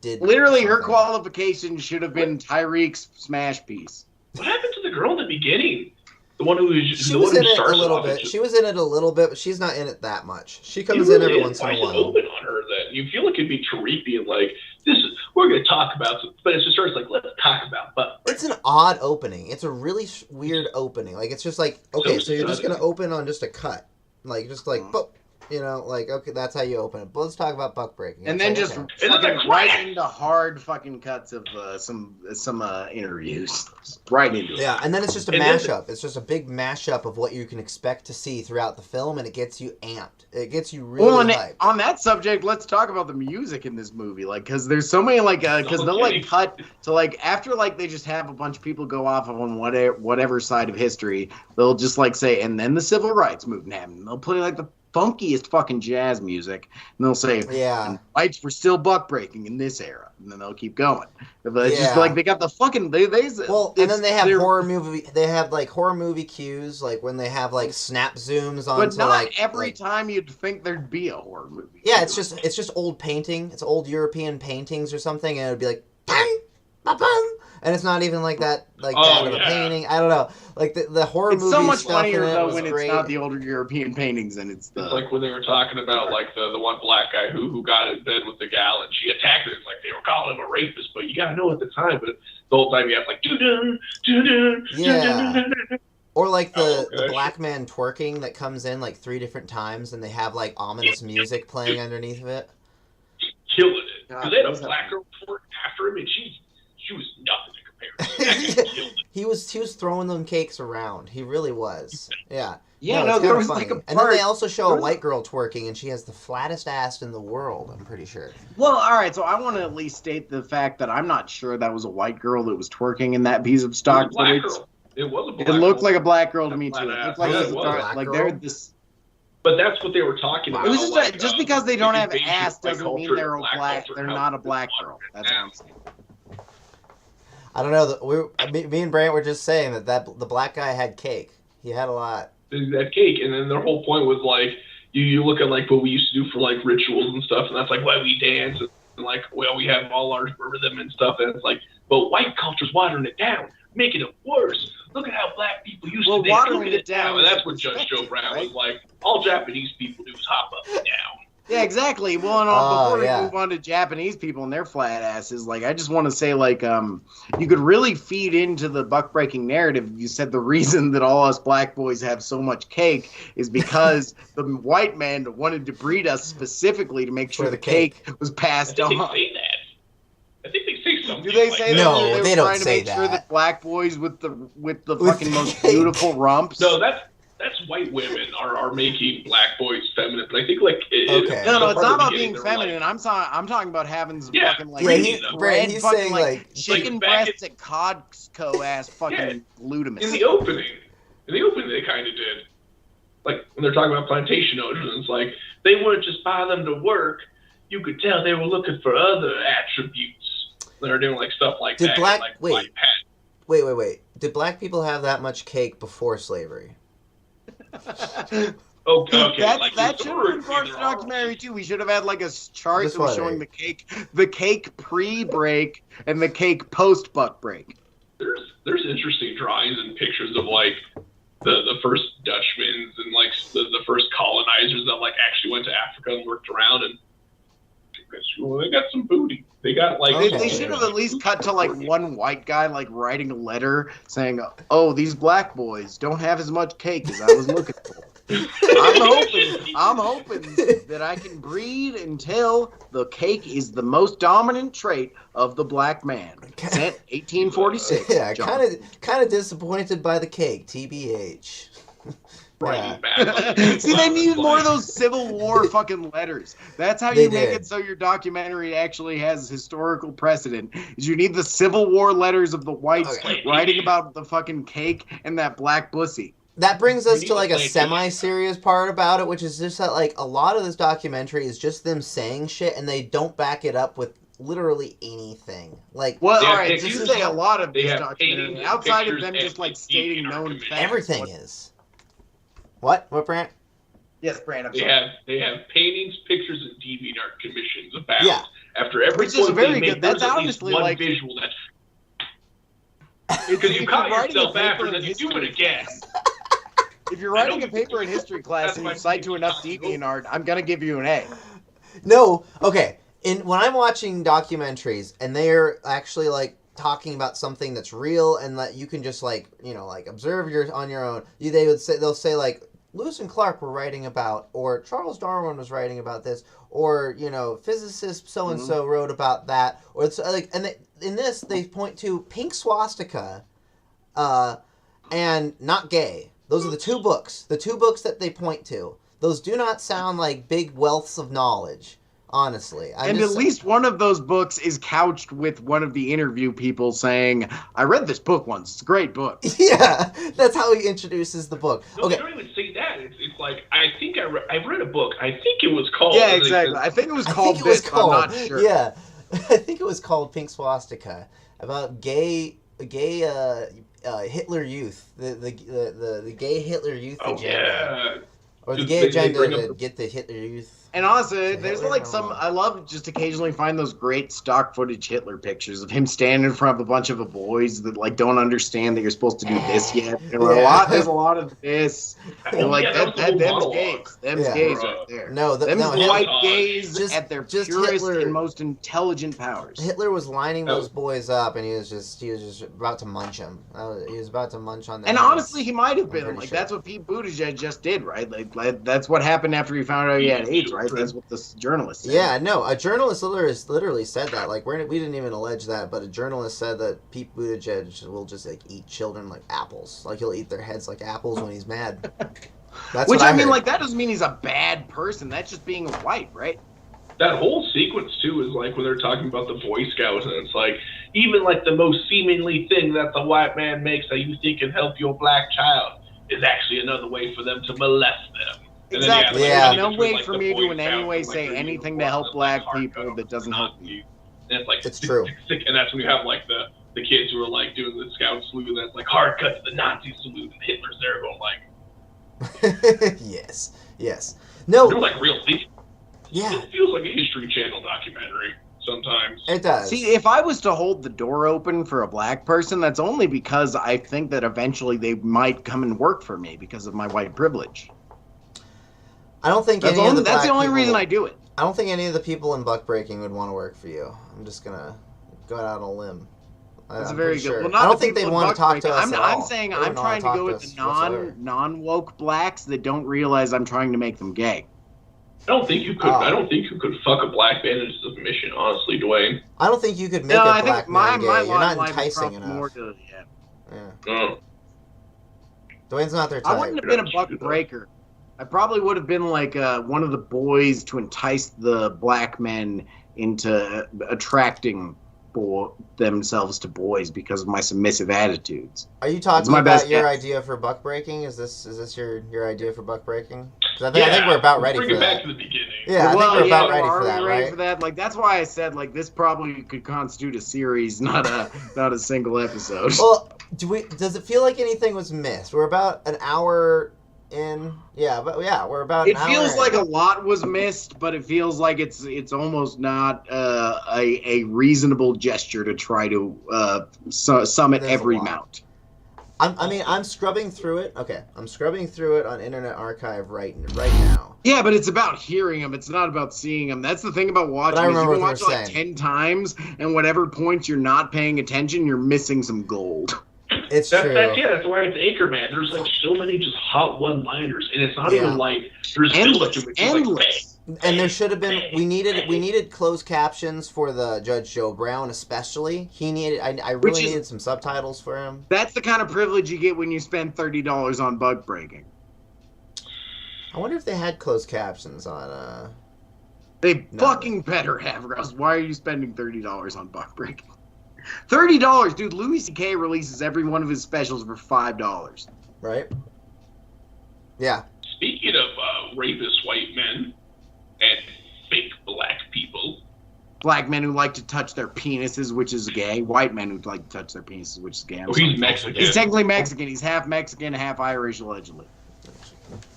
did. Literally, her something. qualification should have been Tyreek's smash piece. What happened to the girl in the beginning? The one who was She the was one in who it a starts little off as bit. just- She was in it a little bit, but she's not in it that much. She comes You in really every is once in a nice and while. open on her that you feel like it'd be Tariq being like, "This is we're going to talk about," but it just starts like, "Let's talk about." But It's an odd opening. It's a really weird opening. Like it's just like okay, so you're just sudden. gonna open on just a cut, like just like boop, you know, like okay, that's how you open it. But let's talk about buck breaking. And It's then like, just okay. And then fucking the right crack. into hard fucking cuts of some interviews. Right into it. Yeah, and then it's just a And then- mashup. It's just a big mashup of what you can expect to see throughout the film, and it gets you amped. It gets you really Well, and hyped. on that subject, let's talk about the music in this movie. Like, because there's so many, like, because they'll, like, cut to, like, after, like, they just have a bunch of people go off on whatever side of history, they'll just, like, say, and then the civil rights movement happened. They'll play, like, the funkiest fucking jazz music, and they'll say, and whites were still buck breaking in this era, and then they'll keep going. But it's just like they got the fucking and then they have horror movie. They have like horror movie cues, like when they have like snap zooms on. But not every time you'd think there'd be a horror movie. Yeah, it's just old painting. It's old European paintings or something, and it'd be like, bang, ba-bum. And it's not even like that, that of a painting. I don't know. Like the horror movie stuff. It's so much funnier though when it's not the older European paintings and it's the. It's like when they were talking about like the one black guy who got in bed with the gal and she attacked him. It's like they were calling him a rapist, but you gotta know at the time. But the whole time you have like doo-doo, doo-doo, doo-doo. Or like the black man twerking that comes in like 3 different times and they have like ominous music playing underneath of it. Killing it. Because they had a black girl twerk after him and she was nothing to compare to. He was throwing them cakes around. He really was. Yeah. Yeah, no, there was funny. like a part, and then they also show a white girl twerking, and she has the flattest ass in the world, I'm pretty sure. Well, all right, so I want to at least state the fact that I'm not sure that was a white girl that was twerking in that piece of stock footage. It was a black girl. It looked like a black girl to me, too. It looked like they're this... But that's what they were talking about. It was just because they don't have ass doesn't mean they're black. They're not a black girl. That's what I'm saying. I don't know. Me and Brant were just saying that the black guy had cake. He had a lot. That cake, and then their whole point was like, you look at like what we used to do for like rituals and stuff, and that's like why we dance and like we have all our rhythm and stuff, and it's like, but white culture's watering it down, making it worse. Look at how black people used to dance. Watering it down, and that's what Judge Joe Brown was like. All Japanese people do is hop up and down. Yeah, exactly. Well, and before we move on to Japanese people and their flat asses, like I just want to say, like, you could really feed into the buck breaking narrative. You said the reason that all us black boys have so much cake is because the white man wanted to breed us specifically to make sure the cake was passed on. I think they say something. Do they say that? No, they don't say that. Sure that black boys with the fucking most beautiful rumps. No, that's white women are making black boys feminine, but I think like no, it's not about being feminine. Like, I'm talking about having some fucking like he's saying like chicken breasts at Costco ass fucking glutamous. In the opening they kind of did. Like when they're talking about plantation owners, it's like they wouldn't just buy them to work. You could tell they were looking for other attributes. They're doing like stuff like that. Wait. Did black people have that much cake before slavery? Okay. That should have been part of the documentary too. We should have had like a chart that was showing the cake pre-break and the cake post-buck break. There's interesting drawings and pictures of like the first Dutchmen and like the first colonizers that like actually went to Africa and worked around, and they got some booty. They got like they should have at least cut to like one white guy like writing a letter saying, "Oh, these black boys don't have as much cake as I was looking for. I'm hoping that I can breed until the cake is the most dominant trait of the black man." Sent 1846. Yeah, kind of disappointed by the cake, TBH. See, they need more of those Civil War fucking letters. That's how you make it so your documentary actually has historical precedent. Is you need the Civil War letters of the whites writing about the fucking cake and that black pussy. That brings us to like a semi-serious part about it, which is just that like a lot of this documentary is just them saying shit and they don't back it up with literally anything. Like, well, all right, you say a lot of this documentary outside of them just like stating known facts. Everything is. What, Brant? Yes, Brant. I'm sorry. They have paintings, pictures, and DeviantArt commissions about after every which is very good. That's honestly one like visual that's because you caught yourself after, then you do it again. If you're writing a paper in history class and you cite to enough DeviantArt, I'm gonna give you an A. No, okay. When I'm watching documentaries and they're actually like talking about something that's real and that you can just like observe on your own, they'll say like Lewis and Clark were writing about, or Charles Darwin was writing about this, or physicist so and so wrote about that, or it's like, and in this they point to Pink Swastika, and Not Gay. Those are the two books that they point to. Those do not sound like big wealths of knowledge. Honestly. At least one of those books is couched with one of the interview people saying, I read this book once. It's a great book. Yeah, that's how he introduces the book. No, okay. you don't even say that. It's like, I think I read a book. I think it was called... Yeah, exactly. I think it was called this, I'm not sure. Yeah. I think it was called Pink Swastika, about gay Hitler Youth. The gay Hitler Youth agenda. Yeah. Or the gay agenda to get the Hitler Youth. And honestly, there's like I love just occasionally find those great stock footage Hitler pictures of him standing in front of a bunch of boys that like don't understand that you're supposed to do this yet. There's a lot of this. And, like them's gays. Them's gays right there. Them's white gays at their purest Hitler, and most intelligent powers. Hitler was lining those boys up, and he was just about to munch them. He was about to munch on them. And honestly, he might have been like that's what Pete Buttigieg just did, right? Like that's what happened after he found out he had AIDS, right? That's what this journalist said. Yeah, no, a journalist literally said that. Like, we didn't even allege that, but a journalist said that Pete Buttigieg will just, like, eat children like apples. Like, he'll eat their heads like apples when he's mad. That's Which, what I mean, heard. like, that doesn't mean he's a bad person. That's just being white, right? That whole sequence, too, is like when they're talking about the Boy Scouts, and it's like, even, like, the most seemingly thing that the white man makes that you think can help your black child is actually another way for them to molest them. Exactly. Yeah. There's no way for me to in any way say anything to help black people that doesn't help you. And it's like, it's true. And that's when you have like the kids who are like doing the scout salute, and that's like hard cut to the Nazi salute, and Hitler's there going like, yes. No. They're like real things. Yeah. It feels like a History Channel documentary sometimes. It does. See, if I was to hold the door open for a black person, that's only because I think that eventually they might come and work for me because of my white privilege. I don't think that's the only reason I do it. I don't think any of the people in Buckbreaking would want to work for you. I'm just gonna go out on a limb. That's very good. Sure. Well, not I don't think they'd want to talk to us. I'm saying I'm trying to go with the non-woke blacks that don't realize I'm trying to make them gay. I don't think you could. I don't think you could fuck a black man into submission. Honestly, Dwayne. I don't think you could make a black man gay. You're not enticing enough. Dwayne's not their type. I wouldn't have been a buck breaker. I probably would have been like one of the boys to entice the black men into attracting themselves to boys because of my submissive attitudes. Are you talking about your idea for buck breaking? Is this your idea for buck breaking? Because I think we're about ready for that. Bring it back to the beginning. Yeah, I think we're about ready for that, right? For that? Like that's why I said like this probably could constitute a series, not a single episode. Well, does it feel like anything was missed? We're about an hour in. We're about an hour. It feels like a lot was missed, but it feels like it's almost not a reasonable gesture to try to summit every mount. I'm scrubbing through it. Okay, I'm scrubbing through it on Internet Archive right now. Yeah, but it's about hearing them. It's not about seeing them. That's the thing about watching. You can watch like 10 times, and whatever points you're not paying attention, you're missing some gold. It's true. That's why it's Anchorman. There's like so many just hot one-liners, and it's not even like there's endless. And there should have been. We needed closed captions for the Judge Joe Brown, especially. He needed. I really needed some subtitles for him. That's the kind of privilege you get when you spend $30 on bug breaking. I wonder if they had closed captions on. They fucking better have, Russ. Why are you spending $30 on bug breaking? $30, dude. Louis C.K. releases every one of his specials for $5. Right. Yeah. Speaking of rapist white men and fake black people, black men who like to touch their penises, which is gay. White men who like to touch their penises, which is gay. He's Mexican. He's technically Mexican. He's half Mexican, half Irish, allegedly.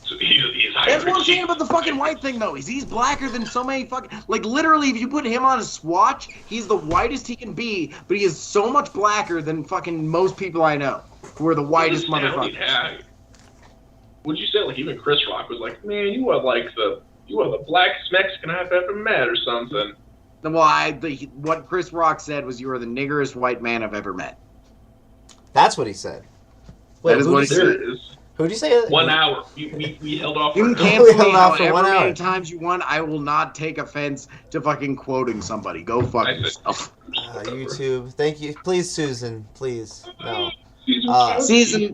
So he's Irish. That's what I'm saying about the fucking white thing, though. He's blacker than so many fucking... Like, literally, if you put him on a swatch, he's the whitest he can be, but he is so much blacker than fucking most people I know, who are the whitest motherfuckers. Would you say, like, even Chris Rock was like, man, you are the blackest Mexican I've ever met, or something? Well, what Chris Rock said was, you are the niggerest white man I've ever met. That's what he said. Wait, that is what he said. Who'd you say? 1 hour. We held off. You can cancel me however many times you want. I will not take offense to fucking quoting somebody. Go fuck yourself. YouTube. Thank you. Please, Susan. Please. No.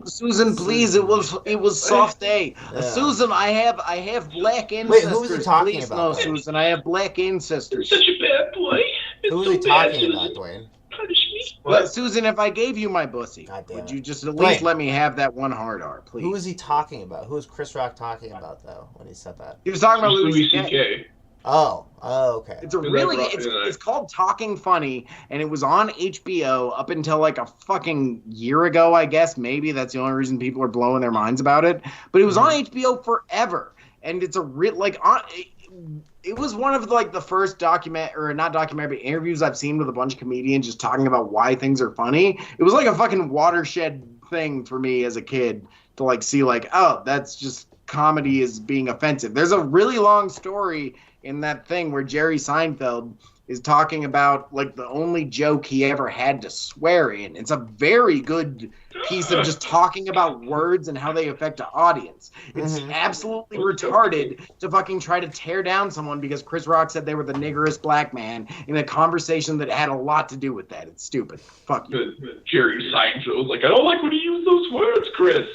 Susan, please. It was soft day. Yeah. Susan, I have black ancestors. Wait, who was he talking please, about? No, Susan, I have black ancestors. Such a bad boy. Who was he talking about, Dwayne? Punish me. But Susan, if I gave you my bussy, God damn would it. you just at least Dwayne. let me have that one hard R, please? Who was he talking about? Who was Chris Rock talking about, though, when he said that? He was talking about Louis Louis C.K. C.K. Oh, okay. It's it's called Talking Funny, and it was on HBO up until like a fucking year ago, I guess. Maybe that's the only reason people are blowing their minds about it. But it was on HBO forever, and it's it was one of like the first interviews I've seen with a bunch of comedians just talking about why things are funny. It was like a fucking watershed thing for me as a kid to like see like, oh, that's just comedy is being offensive. There's a really long story in that thing where Jerry Seinfeld is talking about like the only joke he ever had to swear in. It's a very good piece of just talking about words and how they affect an audience. It's absolutely retarded to fucking try to tear down someone because Chris Rock said they were the niggerest black man in a conversation that had a lot to do with that. It's stupid. Fuck you. Jerry Seinfeld was like, I don't like when you use those words, Chris.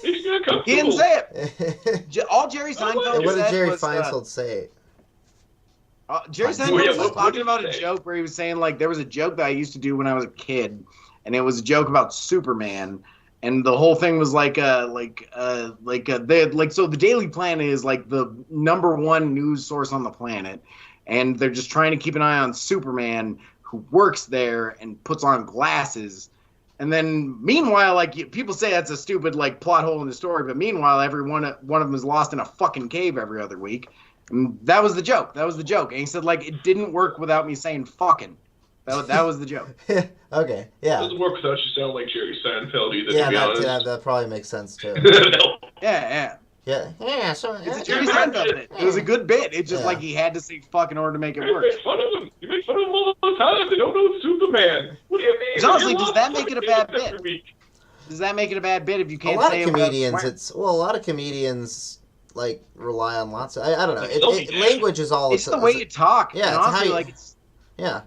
Makes me uncomfortable. He didn't say it. All Jerry Seinfeld What did said Jerry was, Seinfeld say? Jerry Seinfeld was talking about a joke where he was saying, like, there was a joke that I used to do when I was a kid, and it was a joke about Superman, and the whole thing was so the Daily Planet is like the #1 news source on the planet, and they're just trying to keep an eye on Superman, who works there and puts on glasses. And then, meanwhile, like, people say that's a stupid, like, plot hole in the story, but meanwhile, one of them is lost in a fucking cave every other week. And that was the joke. And he said, like, it didn't work without me saying fucking. That was the joke. Okay, yeah. It doesn't work without you sound like Jerry Seinfeld either, Yeah, to be honest. that probably makes sense, too. Yeah. Yeah, so... It's a Jerry Seinfeld bit. It was a good bit. It's just like he had to say fuck in order to make it work. You make fun of them. You make fun of them all the time. They don't know it's Superman. What do you mean? Honestly, does that make it a bad bit? Does that make it a bad bit if you can't say it? A lot of comedians like rely on lots of... I don't know. Language is all... It's the way you talk. Yeah, and honestly, yeah.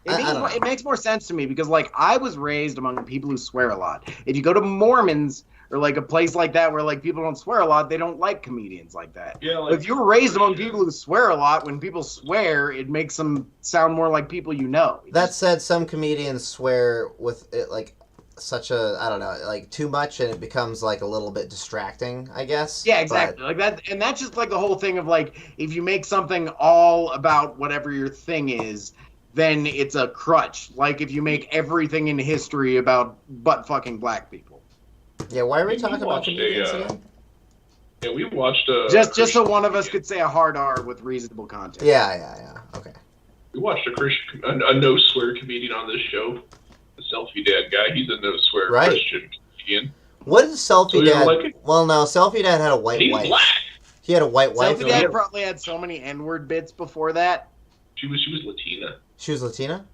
It makes more sense to me because, like, I was raised among people who swear a lot. If you go to Mormons or, like, a place like that where, like, people don't swear a lot, they don't like comedians like that. Yeah, like, if you were raised among people who swear a lot, when people swear, it makes them sound more like people you know. That said, some comedians swear with it, like, such a, I don't know, like, too much, and it becomes, like, a little bit distracting, I guess. Yeah, exactly. Like that, and that's just, like, the whole thing of, like, if you make something all about whatever your thing is, then it's a crutch. Like if you make everything in history about butt-fucking black people. Yeah, why are we talking about comedians again? Yeah, we watched just so one of us could say a hard R with reasonable context. Yeah. Okay. We watched a no-swear comedian on this show. The Selfie Dad guy. He's a no-swear Christian comedian. What is Selfie Dad? Like well, no, Selfie Dad had a white wife. He's black. He had a white wife. Selfie Dad probably had so many N-word bits before that. She was Latina. She was Latina?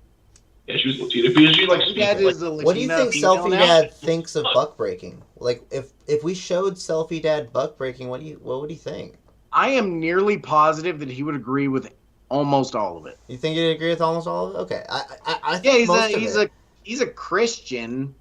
Yeah, she was Latina. Because she what do you think Selfie Dad thinks of buck breaking? Like, if we showed Selfie Dad buck breaking, what would he think? I am nearly positive that he would agree with almost all of it. You think he'd agree with almost all of it? Okay, I think he's a Christian,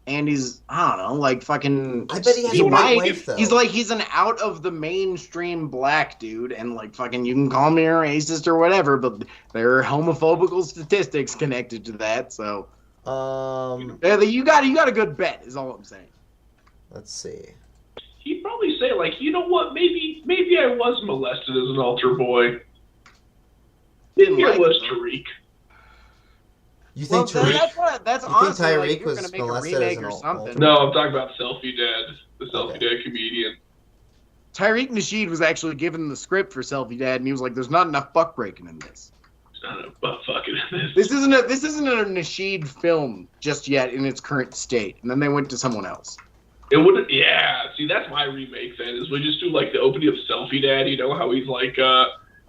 and he's, I don't know, like fucking... I bet he has a white wife, though. He's an out of the mainstream black dude, and like fucking, you can call me a racist or whatever, but there are homophobical statistics connected to that, so... You got a good bet, is all I'm saying. Let's see. He'd probably say, like, you know what, maybe I was molested as an altar boy. Maybe I was Tariq. You think Tariq? That's honestly Tariq like, was going to make a remake or something. No, I'm talking about Selfie Dad, the Selfie Dad comedian. Tariq Nasheed was actually given the script for Selfie Dad, and he was like, "There's not enough buck breaking in this. There's not enough butt fucking in this. This isn't a Nasheed film just yet in its current state." And then they went to someone else. It wouldn't. Yeah, see, that's my remake. Then is we just do like the opening of Selfie Dad. You know how he's like.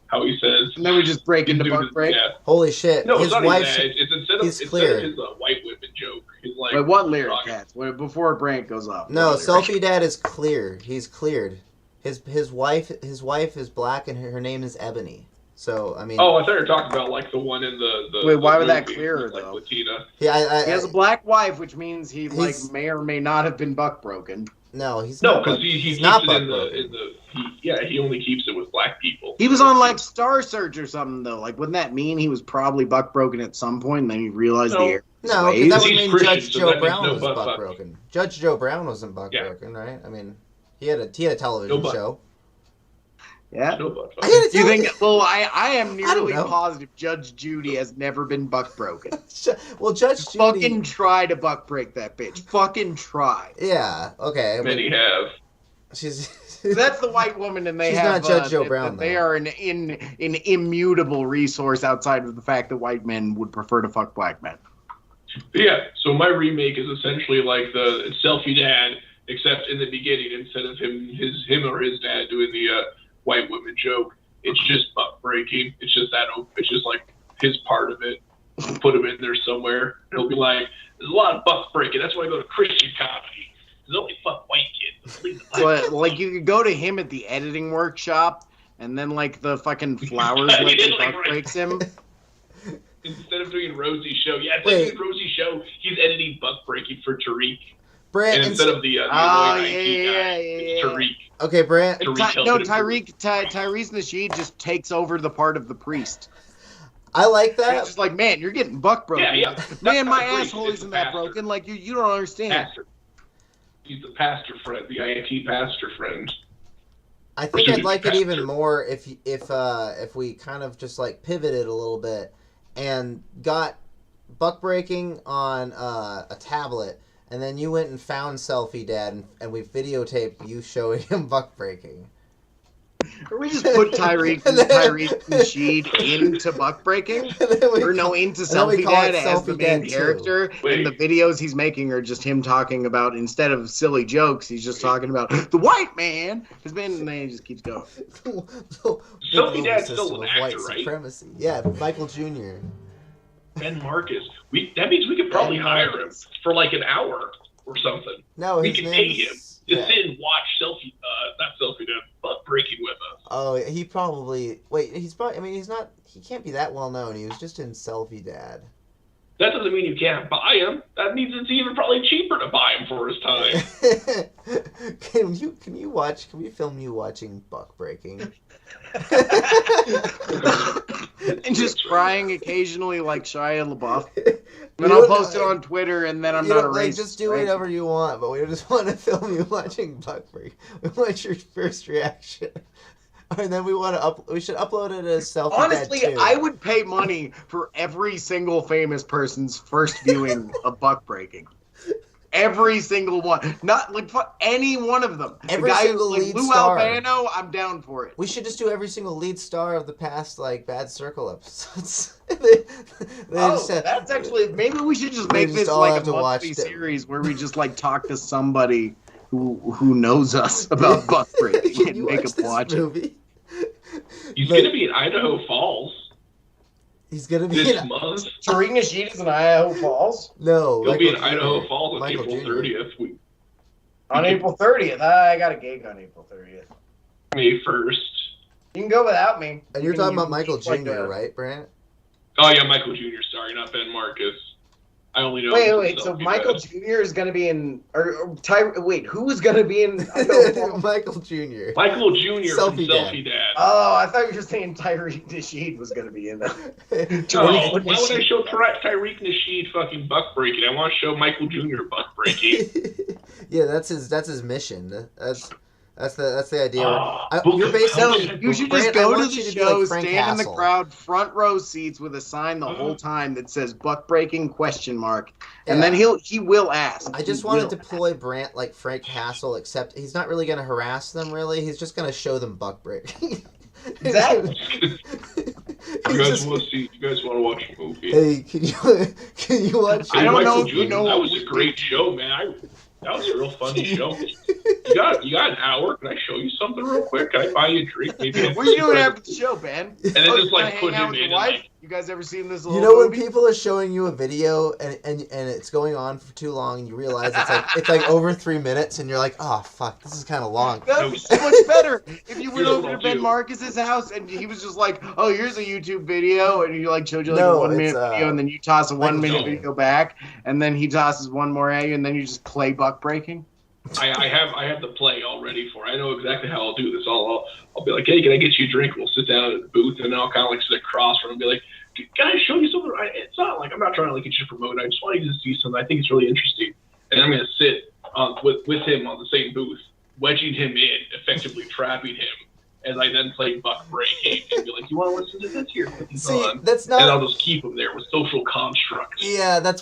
How he says, and then we just break into buck break. Yeah. Holy shit! No, his it's not wife. It's instead of his white women joke. He's like, wait, what lyric, Cats? Before Brant goes off. No, Selfie Dad is clear. He's cleared. His wife is black, and her name is Ebony. So I mean. Oh, I thought you were talking about like the one in the. Wait, why the would that movie clear her with, like, though? Latina. Yeah, he has a black wife, which means he like He's- may or may not have been buck broken. No, he's No, not. because he keeps not it in the he only keeps it with black people. He was on like Star Search or something though. Like, wouldn't that mean he was probably buck broken at some point, and then he realized No. the air? No, because ways? that would He's mean Christian, Judge so Joe that means Brown no was butt buck fuck. broken. Judge Joe Brown wasn't buck broken, right? I mean, he had a television No butt. show. Yeah. No butt fuck. I had a Do you think? television. Well, I am nearly know. positive Judge Judy has never been buck broken. Well, Judge Judy. Fucking try to buck break that bitch. Fucking try. Yeah. Okay. I mean, Many have. she's. That's the white woman, and they She's have not Judge Joe Brown, They though. are an immutable resource outside of the fact that white men would prefer to fuck black men. But yeah, so my remake is essentially like the Selfie Dad, except in the beginning, instead of him or his dad doing the white woman joke, it's just butt breaking. It's just it's just like his part of it. Put him in there somewhere. It'll be like, there's a lot of butt breaking. That's why I go to Christian comedy. There's only fuck white kids. Leave the black But like you could go to him at the editing workshop, and then like the fucking flowers Yeah, lady like, buck right. breaks him. Instead of doing Rosie's show, Wait. instead of Rosie's show, he's editing butt breaking for Tariq. Brant. And instead of the Oh, annoying yeah, IT guy, yeah, it's yeah. Tariq. Okay, Brant. Tariq No, helping Tyrese Nasheed just takes over the part of the priest. I like And that. it's just like, man, you're getting buck broken. Yeah, yeah. Man, my Not a priest, asshole it's isn't a that pastor. broken. Like you don't understand. Pastor. He's the pastor friend, the IT pastor friend. I think I'd like it Pastor. even more if we kind of just like pivoted a little bit and got buck breaking on a tablet, and then you went and found Selfie Dad, and we videotaped you showing him buck breaking. Or we just put Tyrese Nasheed into buck breaking. And then we- Or no, into and then we Selfie call it Dad as the Selfie main Dad 2. character. And the videos he's making are just him talking about, instead of silly jokes, he's just talking about the white man has been, and then he just keeps going. Selfie Dad's still System an of actor, white right? supremacy. Yeah, Michael Jr. Ben Marcus. That means we could probably hire him for like an hour or something. No, We his could name pay him is. to Yeah. sit and watch not Selfie Dad, butt breaking with us. Oh, he probably. Wait, he's probably. I mean, he's not. He can't be that well known. He was just in Selfie Dad. That doesn't mean you can't buy him. That means it's even probably cheaper to buy him for his time. Can we film you watching buck breaking? And just crying occasionally like Shia LaBeouf. You And I'll don't post it know- on Twitter, and then I'm You not don't, a like, racist. just do right? whatever you want, but we just want to film you watching buck break. We want your first reaction, and then we want to we should upload it as Selfie Honestly, Dad 2. I would pay money for every single famous person's first viewing of buck breaking. Every single one, not like any one of them. Every the guy single like lead Lou star. Albano, I'm down for it. We should just do every single lead star of the past like Bad Circle episodes. They just have- That's actually maybe we should just We make just this all like have a to watch monthly them. series where we just like talk to somebody who knows us about buck breaking Can and you make watch us this watch it. movie? He's But- going to be in Idaho Falls He's gonna be this in, month. Tariq Nasheed is in Idaho Falls no. He'll be in Michael Idaho Jr. Falls on Michael April Jr. 30th. on April 30th. I got a gig on April 30th. May 1st. You can go without me. And you're You talking can about Michael keep, like, Jr., right, Brant? Oh, yeah, Michael Jr., sorry, not Ben Marcus. I only know him from Wait. So Selfie Michael Dad. Jr. is going to be in, wait, who is going to be in? Idaho Falls? Michael Jr. Michael Jr. from Selfie Dad. Selfie Dad. Oh, I thought you were saying Tyreek Nasheed was going to be in that. No, why would I show Tyreek Nasheed fucking buck breaking? I want to show Michael Jr. buck breaking. Yeah, that's his mission. That's the idea. Oh, You're basically No, you should Brant, just I go to want the you to be show, like Frank stand in the Castle. crowd, front row seats with a sign the whole time that says "buck breaking?" and Yeah. then he will ask. I just want to deploy Brant like Frank Castle, except he's not really going to harass them. Really, he's just going to show them buck breaking. Exactly. You guys want to watch a movie? Hey, can you watch? I don't Michael know if you Jr., know that what was a we great show, man. That was a real funny show. You got an hour? Can I show you something real quick? Can I buy you a drink? Maybe. What are you doing after the show, Ben? And then Oh, just you like gonna put hang out him with in your and wife? like You guys ever seen this? You know when movie? people are showing you a video and it's going on for too long, and you realize it's like over 3 minutes, and you're like, oh fuck, this is kind of long. That would be so much better if you went over to Ben Marcus's house and he was just like, "Oh, here's a YouTube video," and he like showed you like a 1 minute video, and then you toss a 1 minute video back, and then he tosses one more at you, and then you just play buck breaking. I have the play all ready for it. I know exactly how I'll do this. I'll be like, hey, can I get you a drink? We'll sit down at the booth, and then I'll kind of like sit across from him and be like, can I show you something? It's not like I'm not trying to like get you to promote. I just want you to see something. I think it's really interesting. And I'm going to sit with him on the same booth, wedging him in, effectively trapping him, as I then play buck breaking and be like, you want to listen to this? Here, that's not. And I'll just keep him there with social constructs. Yeah, that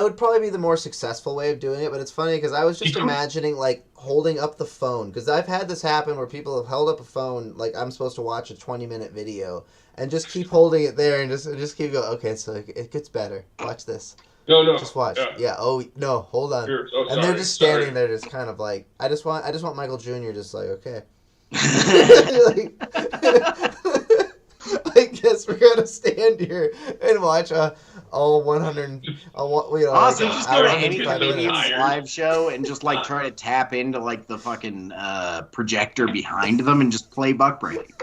would probably be the more successful way of doing it. But it's funny because I was just imagining like holding up the phone, because I've had this happen where people have held up a phone like I'm supposed to watch a 20-minute video and just keep holding it there and just keep going. Okay, so it gets better. Watch this. No. Just watch. Yeah. Oh no, hold on. Sure. And they're just standing there, just kind of like, I just want Michael Jr. just like, okay. Like, I guess we're gonna stand here and watch all 100. Honestly, just go to any minutes. live show and just like try to tap into like the fucking projector behind them and just play buck breaking.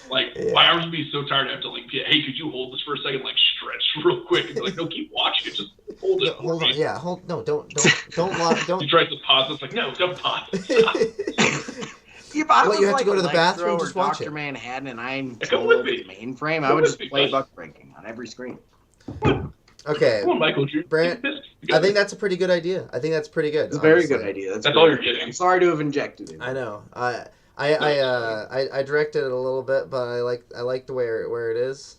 Like, my arms would be so tired I have to like, hey, could you hold this for a second? Like, stretch real quick and be like, no, keep watching it. Just hold it. Hold on. Yeah, hold. No, don't. He tries to pause. It's like, no, don't pause. Yeah, but you have to go to the bathroom? Just watch Dr. it. Manhattan and I'm Come with me. mainframe. I would just play buck breaking on every screen. Okay. Come on, Michael Jr. Brant, I think that's a pretty good idea. I think that's pretty good. It's a very good idea. That's all you're getting. I'm sorry to have injected it. I know. I directed it a little bit, but I like the where it is,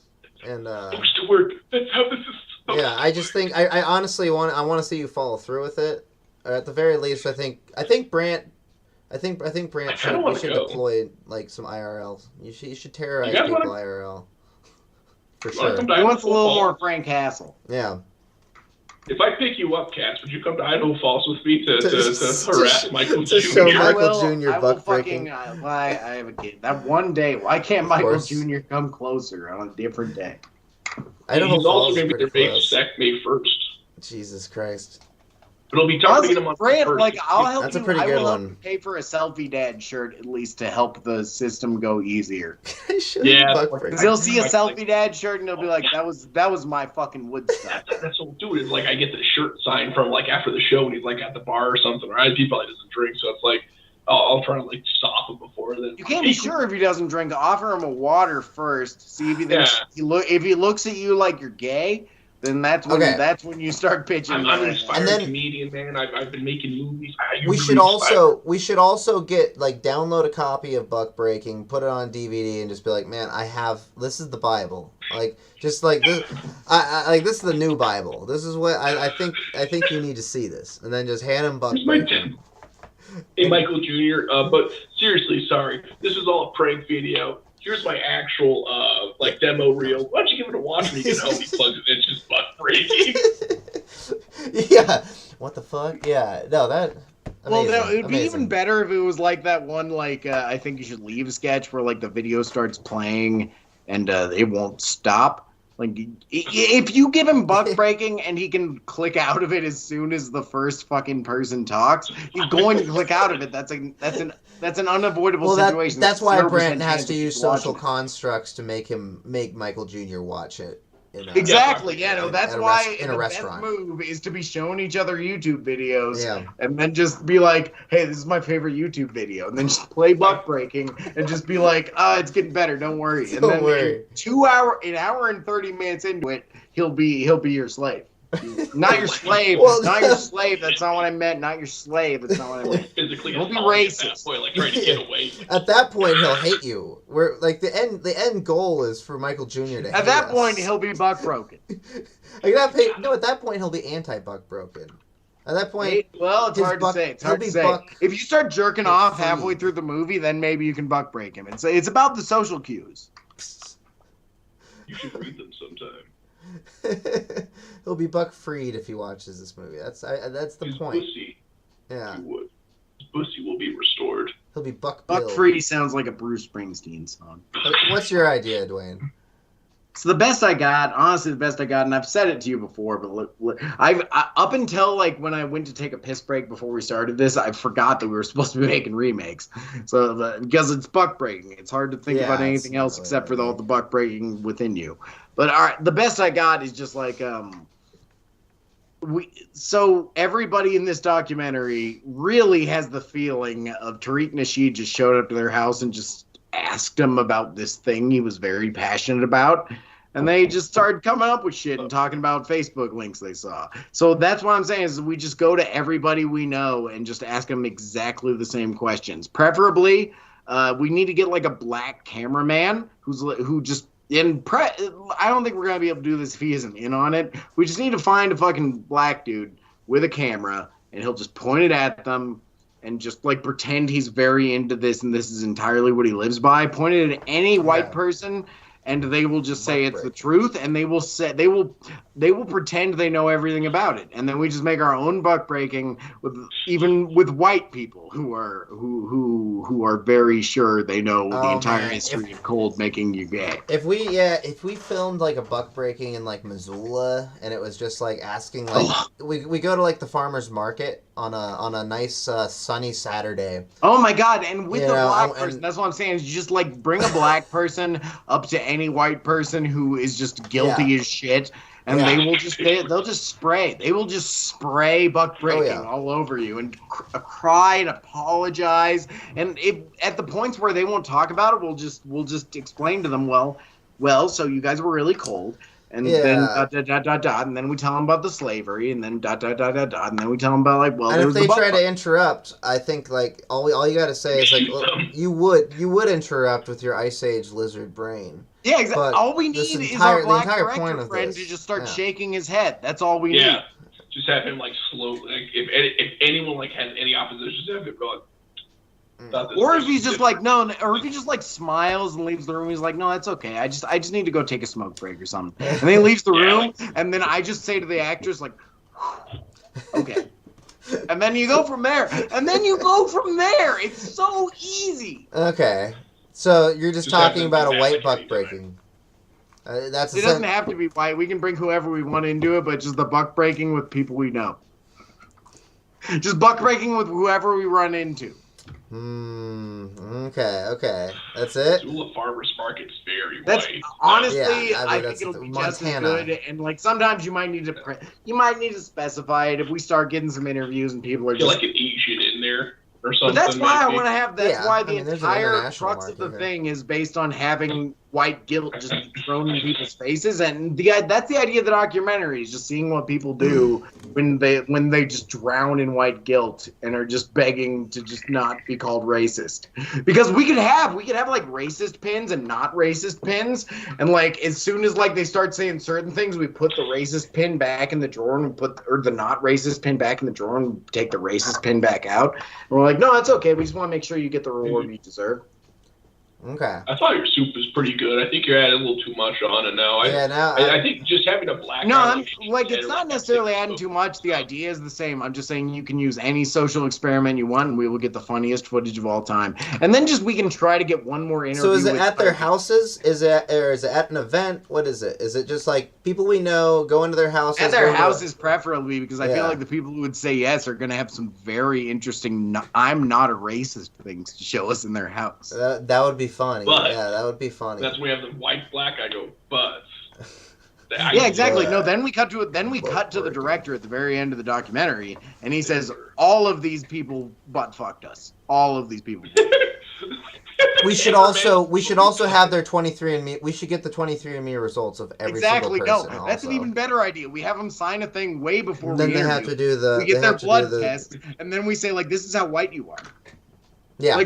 and Supposed to work. That's how this is. Yeah, I just think I honestly want to see you follow through with it. Or at the very least, I think Brant should deploy like some IRL. You should terrorize people IRL. For sure. He wants a little more Frank Castle. Yeah. If I pick you up, Cass, would you come to Idaho Falls with me to harass Michael Jr.? Show Michael Jr. buck breaking. I have a kid. That one day, why can't Michael Jr. come closer on a different day? Idaho Falls also going to be their big sec May 1st. Jesus Christ. It'll be tough to get him on Brant, like, I'll help That's you. A pretty good one. Pay for a selfie dad shirt at least to help the system go easier. Yeah, because he'll see a selfie dad shirt and he'll be like, "That was my fucking Woodstock." That's what we'll do. Is like I get the shirt signed from like after the show and he's like at the bar or something. Or he probably doesn't drink, so it's like I'll try to like stop him before then. You can't be sure if he doesn't drink. Offer him a water first. See if if he looks at you like you're gay. Then that's when you start pitching. I'm an inspired comedian, man. I've been making movies. We should also get like download a copy of Buck Breaking, put it on DVD, and just be like, man, this is the Bible. Like just like this, this is the new Bible. This is what I think you need to see this, and then just hand him Buck Breaking. Hey, Michael Jr. But seriously, sorry, this is all a prank video. Here's my actual demo reel. Why don't you give it a watch when you get home? He plugs it in, it's just buck breaking. Yeah. What the fuck? Yeah. No, that. Amazing. Well, it would be even better if it was like that one, I think you should leave sketch where like the video starts playing and it won't stop. Like, if you give him buck breaking and he can click out of it as soon as the first fucking person talks, he's going to click out of it. That's an unavoidable situation. That's why Brant has to use social constructs to make Michael Jr. watch it. Exactly. Yeah. No. That's why the best move is to be showing each other YouTube videos, and then just be like, "Hey, this is my favorite YouTube video," and then just play buck breaking, and just be like, it's getting better. Don't worry." And then an hour and 30 minutes into it, he'll be your slave. Not your slave. Not your slave. That's not what I meant. Not your slave. That's not what I meant. Physically, don't be racist. Trying to get away. At that point, he'll hate you. Where like the end goal is for Michael Jr. to hate us. At that point, he'll be buck broken. At that point, he'll be anti-buck broken. At that point, it's hard to say. It's hard to say. If you start jerking off halfway through the movie, then maybe you can buck break him. It's about the social cues. You should read them sometime. He'll be buck freed if he watches this movie. That's the point. Pussy. Yeah. His pussy will be restored. He'll be buck. Buck free sounds like a Bruce Springsteen song. What's your idea, Dwayne? So the best I got, honestly, the best I got, and I've said it to you before, but up until like when I went to take a piss break before we started this, I forgot that we were supposed to be making remakes. So because it's buck breaking, it's hard to think about anything else except for all the buck breaking within you. But all right, the best I got is just like so everybody in this documentary really has the feeling of Tariq Nasheed just showed up to their house and just asked him about this thing he was very passionate about, and they just started coming up with shit and talking about Facebook links they saw. So that's what I'm saying is we just go to everybody we know and just ask them exactly the same questions. Preferably, we need to get like a black cameraman who just I don't think we're gonna be able to do this if he isn't in on it. We just need to find a fucking black dude with a camera, and he'll just point it at them and just like pretend he's very into this and this is entirely what he lives by. Point it at any white person, and they will just say it's the truth, and they will pretend they know everything about it, and then we just make our own buck breaking with white people who are very sure they know the entire history of cold making you gay. If we filmed like a buck breaking in like Missoula, and it was just like asking like we go to like the farmer's market on a nice sunny Saturday. Oh my god! And with the black person, that's what I'm saying. Is you just like bring a black person up to any white person who is just guilty as shit, and they will just they'll just spray. They will just spray buck breaking all over you and cry and apologize. And if at the points where they won't talk about it, we'll just explain to them. Well, so you guys were really cold. And then and then we tell them about the slavery, and then and then we tell them about like And if they try to interrupt, I think like all you got to say is like you would interrupt with your Ice Age lizard brain. Yeah, exactly. All we need is our black director friend to just start shaking his head. That's all we need. Yeah, just have him like slow. Like, if anyone like has any opposition, just have him go. Or if he's just like no, or if he just like smiles and leaves the room, he's like, no, that's okay. I just need to go take a smoke break or something. And then he leaves the room, and then I just say to the actress like, okay. And then you go from there. It's so easy. Okay, so you're just talking about a white buck breaking. It doesn't have to be white. We can bring whoever we want into it, but just the buck breaking with people we know. Just buck breaking with whoever we run into. Okay. That's it? Missoula Farmers Market's very white. Honestly, I think it'll be just as good. And like sometimes you might need to specify it if we start getting some interviews and people are just like an Asian in there or something. But that's why I want to have the entire crux of the thing is based on having white guilt just thrown in people's faces, and that's the idea of the documentary is just seeing what people do when they just drown in white guilt and are just begging to just not be called racist. Because we could have like racist pins and not racist pins, and like as soon as like they start saying certain things, we put the racist pin back in the drawer and or the not racist pin back in the drawer and take the racist pin back out. And we're like, no, that's okay. We just want to make sure you get the reward you deserve. Okay. I thought your soup was pretty good. I think you're adding a little too much on it now. I think just having a black. No, I'm like it's not necessarily adding too much. The idea is the same. I'm just saying you can use any social experiment you want, and we will get the funniest footage of all time. And then we can try to get one more interview. So is it at their houses? Is it at an event? What is it? Is it just like people we know go into their houses? At their houses, preferably, because I feel like the people who would say yes are going to have some very interesting "I'm not a racist" things to show us in their house. That would be funny. But that would be funny. That's when we have the white black. I go, but yeah, exactly. No, then we cut to it. Then we cut to the director at the very end of the documentary, and he says, "All of these people butt fucked us. All of these people." We should also have their 23andMe. We should get the 23andMe results of every single person. No, that's an even better idea. We have them sign a thing way before we interview. Then they have to do the. We get their blood test, and then we say like, "This is how white you are." Yeah.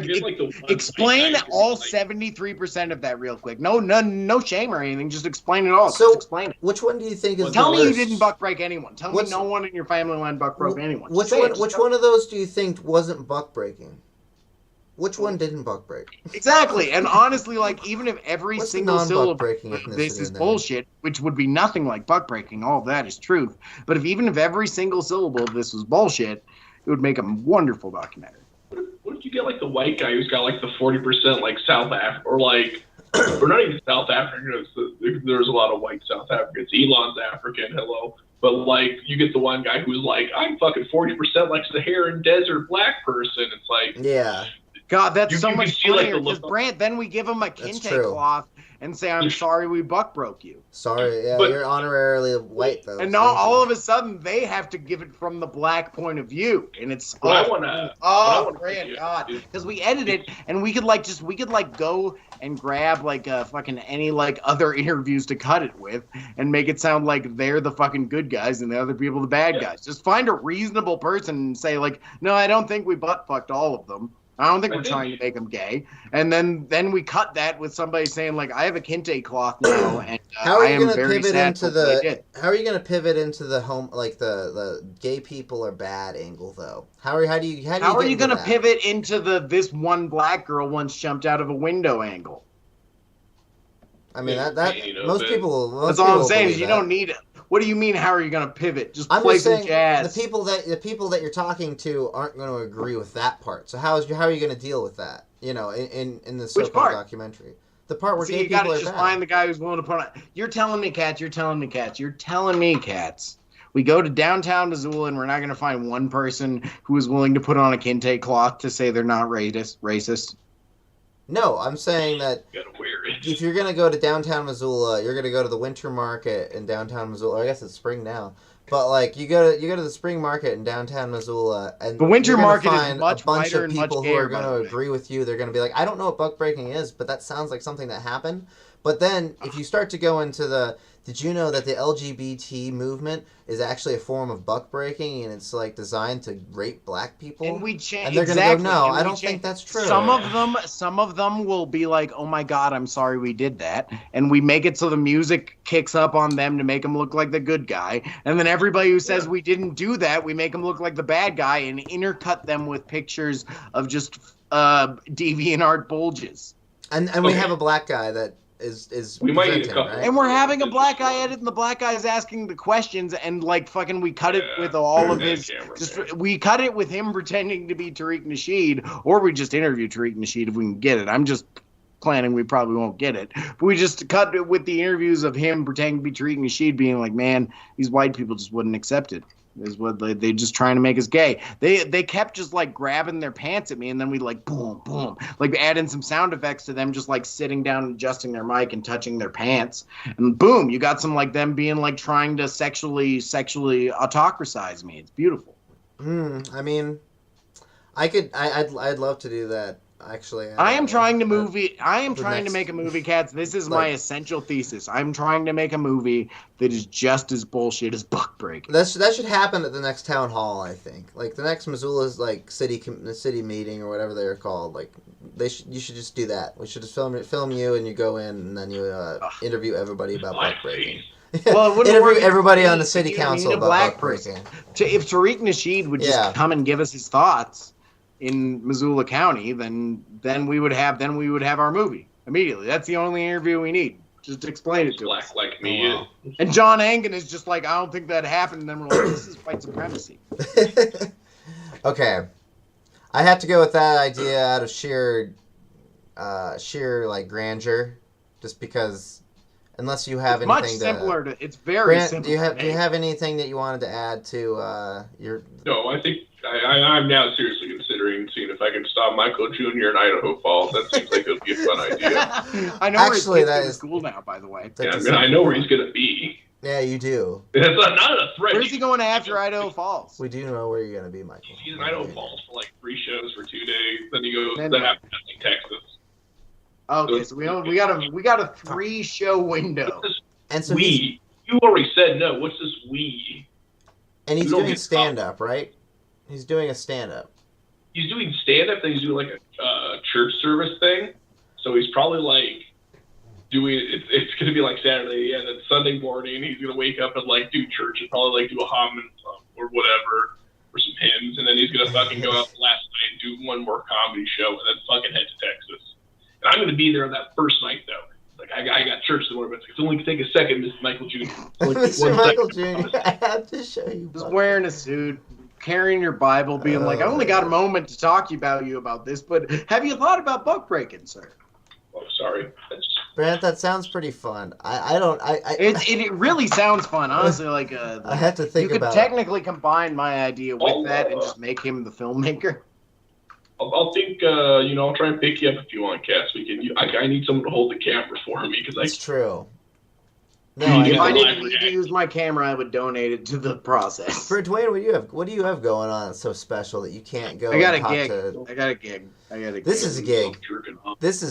Explain all 73% of that real quick. No shame or anything. Just explain it all. So, just explain it. Which one do you think is Tell me you didn't buck break anyone. Tell me no one in your family line buck broke anyone. Which one of those do you think wasn't buck breaking? Which one didn't buck break? Exactly. And honestly, like, even if every single syllable of this is bullshit, which would be nothing like buck breaking, all of that is truth. But even if every single syllable of this was bullshit, it would make a wonderful documentary. What if you get like the white guy who's got like the 40% like South Africa or like We're not even South Africans. There's a lot of white South Africans. Elon's African, hello. But, like, you get the one guy who's like, I'm fucking 40% like Saharan desert black person. It's like... Yeah. God, that's so much funnier. Like, because Brant, then we give him a kente cloth and say, I'm sorry we buck broke you. Sorry, yeah, but, you're honorarily white, though. And now all of a sudden, they have to give it from the black point of view. And it's... Brant, God. Because we edit it, and we could, like, go and grab, like, fucking any, like, other interviews to cut it with and make it sound like they're the fucking good guys and the other people the bad guys. Just find a reasonable person and say, like, no, I don't think we butt-fucked all of them. I don't think we're trying to make them gay. And then we cut that with somebody saying, like, I have a kente cloth now, and how are you going to pivot into the how are you going to pivot into the home, like the gay people are bad angle, though? How are you going to pivot into this one black girl once jumped out of a window angle? I mean, that most people. That's all I'm saying is you don't need it. What do you mean? How are you going to pivot? Just play some jazz. The people that you're talking to aren't going to agree with that part. So how are you going to deal with that? You know, in the so-called documentary, the part where gay people are bad. You got to just find the guy who's willing to put on. You're telling me, Cats. We go to downtown Missoula and we're not going to find one person who is willing to put on a kente cloth to say they're not racist. No, I'm saying that if you're going to go to downtown Missoula, you're going to go to the winter market in downtown Missoula. I guess it's spring now. But, like, you go to the spring market in downtown Missoula, and the winter market is much wider and much gayer. A bunch of people who are going to agree with you. They're going to be like, I don't know what buck breaking is, but that sounds like something that happened. But then, if you start to go into did you know that the LGBT movement is actually a form of buck breaking, and it's like designed to rape black people? And they're going to go, no, I don't think that's true. Some of them will be like, oh my God, I'm sorry we did that, and we make it so the music kicks up on them to make them look like the good guy, and then everybody who says we didn't do that, we make them look like the bad guy, and intercut them with pictures of just DeviantArt bulges. And we have a black guy that is we might need a couple, right? And we're having a black guy edit, and the black guy is asking the questions, and like fucking we cut it with all of his we cut it with him pretending to be Tariq Nasheed, or we just interview Tariq Nasheed if we can get it. I'm just planning we probably won't get it, but we just cut it with the interviews of him pretending to be Tariq Nasheed, being like, man, these white people just wouldn't accept it. Is what they just trying to make us gay. They kept just like grabbing their pants at me, and then we like boom boom, like add in some sound effects to them just like sitting down and adjusting their mic and touching their pants, and boom, you got some like them being like trying to sexually autocratize me. It's beautiful. I mean, I'd love to do that. Actually, I am trying to make a movie, Cats. This is my essential thesis. I'm trying to make a movie that is just as bullshit as buck breaking. That should happen at the next town hall, I think. Like the next Missoula's like city meeting or whatever they're called. Like you should just do that. We should just film you, and you go in, and then you interview everybody about buck breaking. Well, interview everybody on the city council about buck breaking. If Tariq Nasheed would just come and give us his thoughts in Missoula County, then we would have our movie immediately. That's the only interview we need. Just explain it to us. Like me. And John Angan is just like, I don't think that happened. And then we're like, this is white supremacy. Okay, I have to go with that idea out of sheer like grandeur, just because. Unless you have anything much simpler. It's very simple. Do you have anything that you wanted to add to your? No, I think I'm now seriously considering seeing if I can stop Michael Jr. in Idaho Falls. That seems like it would be a fun idea. I know actually where he's school now, by the way. Yeah, I know where he's going to be. Yeah, you do. That's not a threat. Where's he going after Idaho Falls? We do know where you're going to be, Michael. He's in Idaho Falls for like 3 shows for 2 days. Then he goes to Texas. Okay, so we got a 3-show window. And so you already said no. What's this we? And he's doing stand-up, right? He's doing a stand-up. He's doing stand-up, then he's doing like a church service thing. So he's probably like doing it's going to be like Saturday, and then Sunday morning he's going to wake up and like do church and probably like do a hymn or whatever, or some hymns, and then he's going to fucking go out last night and do one more comedy show, and then fucking head to Texas. And I'm going to be there on that first night, though. Like, I got church tomorrow, but it's only take a second, Mr. Michael Jr. Mr. Michael Jr., I have to show you. Just wearing a suit, carrying your Bible, being like, I only got a moment to talk about you about this, but have you thought about buck breaking, sir? Oh, sorry. Brant, that sounds pretty fun. It really sounds fun, honestly. Like I had to think you about could technically combine my idea with that and just make him the filmmaker. I'll think, I'll try and pick you up if you want, Cass. I need someone to hold the camera for me because It's true. No, if I didn't need to use my camera, I would donate it to the process. For Dwayne, what do you have going on that's so special that you can't go? I got a gig. This is a gig. This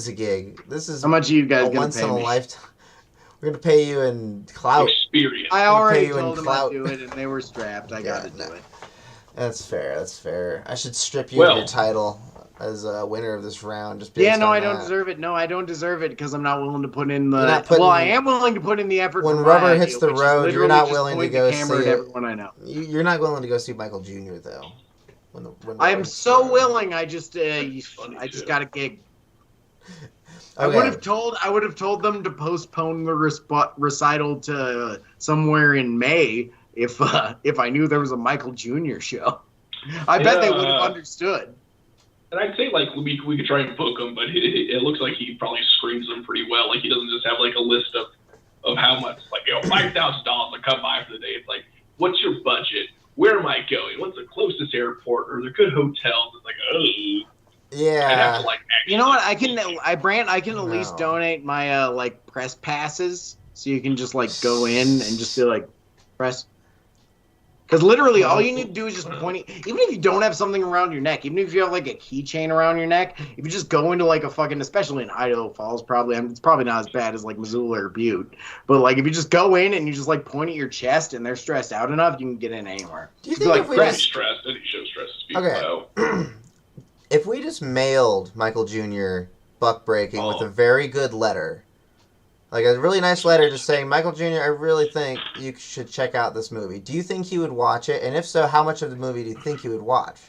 is how much are you guys gonna once pay in a me? lifetime. We're gonna pay you in clout. Experience. I already pay you in told them clout. I'd do it, and they were strapped. I got to do it. That's fair. I should strip you of your title as a winner of this round. Just based on I don't deserve it. No, I don't deserve it because I'm not willing to put in the. I am willing to put in the effort. When rubber hits the road, you're not willing to go see it. Everyone I know. You're not willing to go see Michael Jr. though. I am so willing. I just got a gig. Okay. I would have told them to postpone the recital to somewhere in May if I knew there was a Michael Jr. show. I bet they would have understood. And I'd say, like, we could try and book him, but it looks like he probably screens them pretty well. Like, he doesn't just have, like, a list of how much, like, $5,000 to come by for the day. It's like, what's your budget? Where am I going? What's the closest airport? Are there good hotels? It's like, oh. Yeah. I'd have to, like, you know what? I can at least donate my, press passes so you can just, go in and just be like, press. Because literally all you need to do is just point it. Even if you don't have something around your neck, even if you have a keychain around your neck, if you just go into a fucking, especially in Idaho Falls, it's probably not as bad as Missoula or Butte. But if you just go in and you just point at your chest and they're stressed out enough, you can get in anywhere. Do you think if we just stressed? I think show stresses people out. If we just mailed Michael Jr. Buck Breaking with a very good letter, a really nice letter just saying, Michael Jr., I really think you should check out this movie. Do you think he would watch it? And if so, how much of the movie do you think he would watch?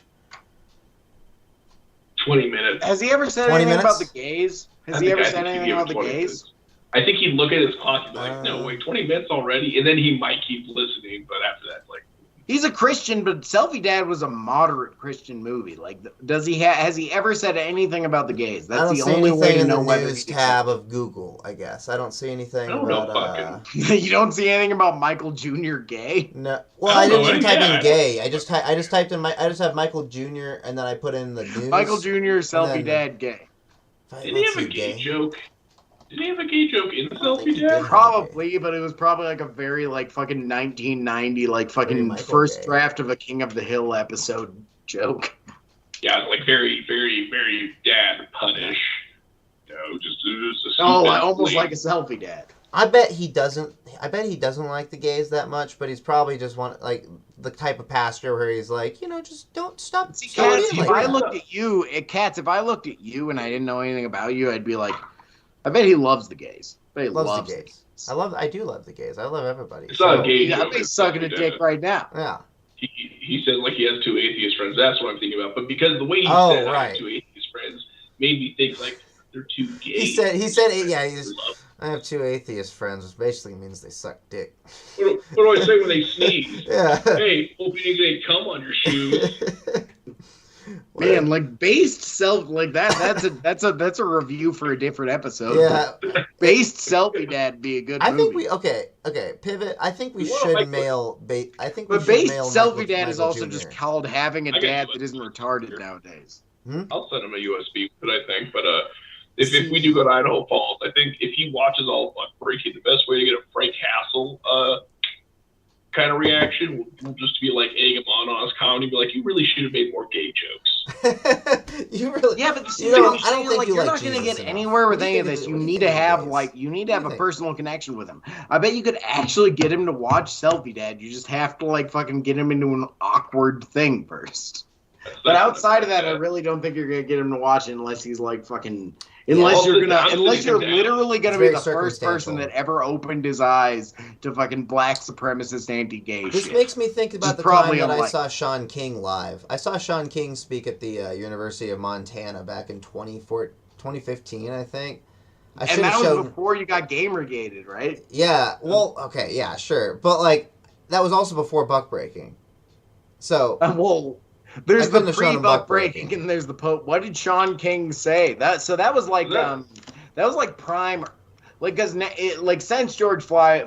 20 minutes. Has he ever said anything about the gays? Has he ever said anything about the gays? I think he'd look at his clock and be like, no, wait, 20 minutes already? And then he might keep listening, but after that, He's a Christian, but Selfie Dad was a moderate Christian movie. Does he has he ever said anything about the gays? That's the only way to know whether news tab of Google, I guess. I don't see anything about. You don't see anything about Michael Jr. gay? No. Well, I didn't even type in gay. I just typed in I just have Michael Jr. and then I put in the news. Michael Jr. Selfie Dad gay. Did he have a gay joke? Did he have a gay joke in Selfie Dad? Probably, but it was probably a very fucking 1990 fucking first draft of a King of the Hill episode joke. Yeah, very, very, very dad punish. Just almost like a Selfie Dad. I bet he doesn't like the gays that much, but he's probably just the type of pastor where he's just don't stop. See, Katz, if I looked at you and I didn't know anything about you, I'd be like, I bet he loves the gays. I bet he loves the gays. I do love the gays. I love everybody. It's not a gay joke. I bet he's sucking a dick right now. Yeah. He said he has two atheist friends. That's what I'm thinking about. But because the way he said I have two atheist friends made me think they're too gay. He said I have two atheist friends, which basically means they suck dick. What do I say when they sneeze? Yeah. Hey, hope you didn't come on your shoes. Man, based self that's a review for a different episode. Yeah. Based Selfie Dad be a good movie. Pivot. I think we should mail based Selfie Dad is also Jr. just called having a dad that isn't retarded nowadays. I'll send him a USB, I think. But if we do go to Idaho Falls, I think if he watches all of Buck Breaking, the best way to get a Frank Castle kind of reaction will just be egg him on his comedy, be like, you really should have made more gay jokes. Yeah, but I don't think you're not going to get anywhere with any of this. You need to have a personal connection with him. I bet you could actually get him to watch Selfie Dad. You just have to fucking get him into an awkward thing first. But outside of that, I really don't think you're gonna get him to watch it unless he's fucking. Unless you're literally gonna be the first person that ever opened his eyes to fucking black supremacist anti-gay shit. This makes me think about the time that I saw Sean King live. I saw Sean King speak at the University of Montana back in 2015, I think. And that was before you got Gamergated, right? Yeah. Well, okay, yeah, sure, but that was also before Buck Breaking. So. There's the pre-Buck Breaking and there's the Pope. What did Sean King say? That was prime. Like, cause since George Floyd,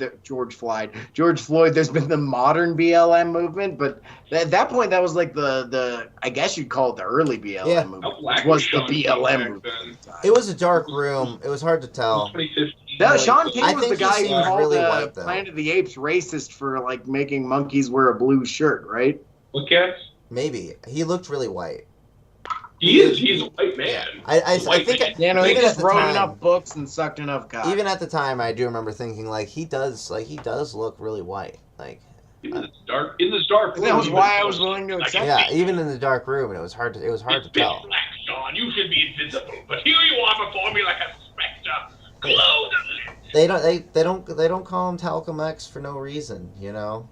there's been the modern BLM movement, but at that point, that was like the I guess you'd call it the early BLM movement, which was the BLM movement. It was a dark room. It was hard to tell. Sean King was the guy who called really white, Planet of the Apes racist for like making monkeys wear a blue shirt, right? What cats? Maybe he looked really white. He is. He's a white man. I think he just wrote enough books and sucked enough cock. Even at the time, I do remember thinking like he does look really white. Like in this dark room. That was why I was willing to accept. Yeah, even in the dark room, and it was hard to tell. Black, Sean, you should be invisible, but here you are before me like a specter. Close the lids. They don't call him Talcum X for no reason, you know.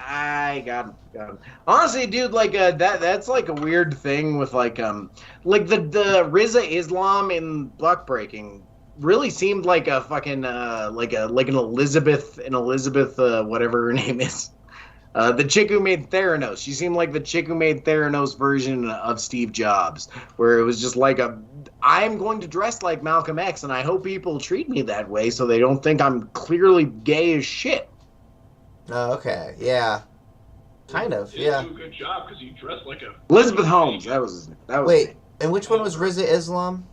I got him. Honestly, dude, like that's like a weird thing with like the Rizza Islam in Buck Breaking really seemed like a fucking like an Elizabeth whatever her name is. The chick who made Theranos. She seemed like the chick who made Theranos version of Steve Jobs, where it was just like I'm going to dress like Malcolm X, and I hope people treat me that way so they don't think I'm clearly gay as shit. Oh, okay. Yeah. Kind of, yeah. You do a good job because you dress like a... Elizabeth Holmes, that was Wait, and which one was Rizza Islam?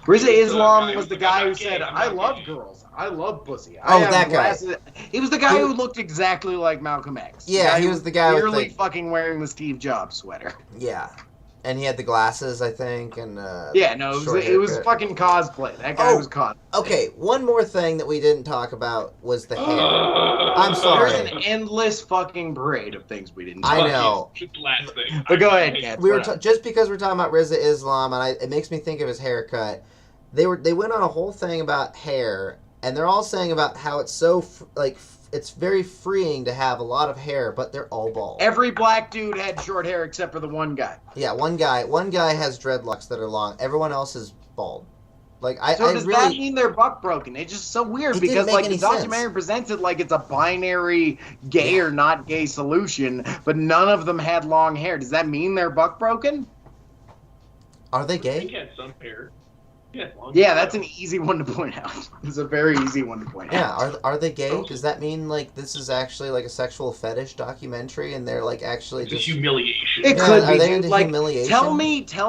Rizza Islam was the guy who said, I love girls. I love pussy. That guy. He was the guy who looked exactly like Malcolm X. Yeah, he was the guy clearly fucking wearing the Steve Jobs sweater. Yeah. And he had the glasses, I think, and it was fucking cosplay. That guy was cosplay. Okay, one more thing that we didn't talk about was the hair. I'm sorry. There's an endless fucking parade of things we didn't talk about. I know. Last thing. But go ahead, Kat. We were just because we're talking about Rizza Islam, and it makes me think of his haircut. They went on a whole thing about hair, and they're all saying about how it's so it's very freeing to have a lot of hair, but they're all bald. Every black dude had short hair except for the one guy. Yeah, one guy has dreadlocks that are long. Everyone else is bald. Like does that mean they're buck broken? It's just so weird because like the documentary presents it like it's a binary gay or not gay solution, but none of them had long hair. Does that mean they're buck broken? Are they gay? They had some hair. Yeah, that's an easy one to point out. It's a very easy one to point out. Yeah, are they gay? Does that mean like this is actually like a sexual fetish documentary and they're like actually just humiliation? It could be. Are they dude. into like, humiliation? Tell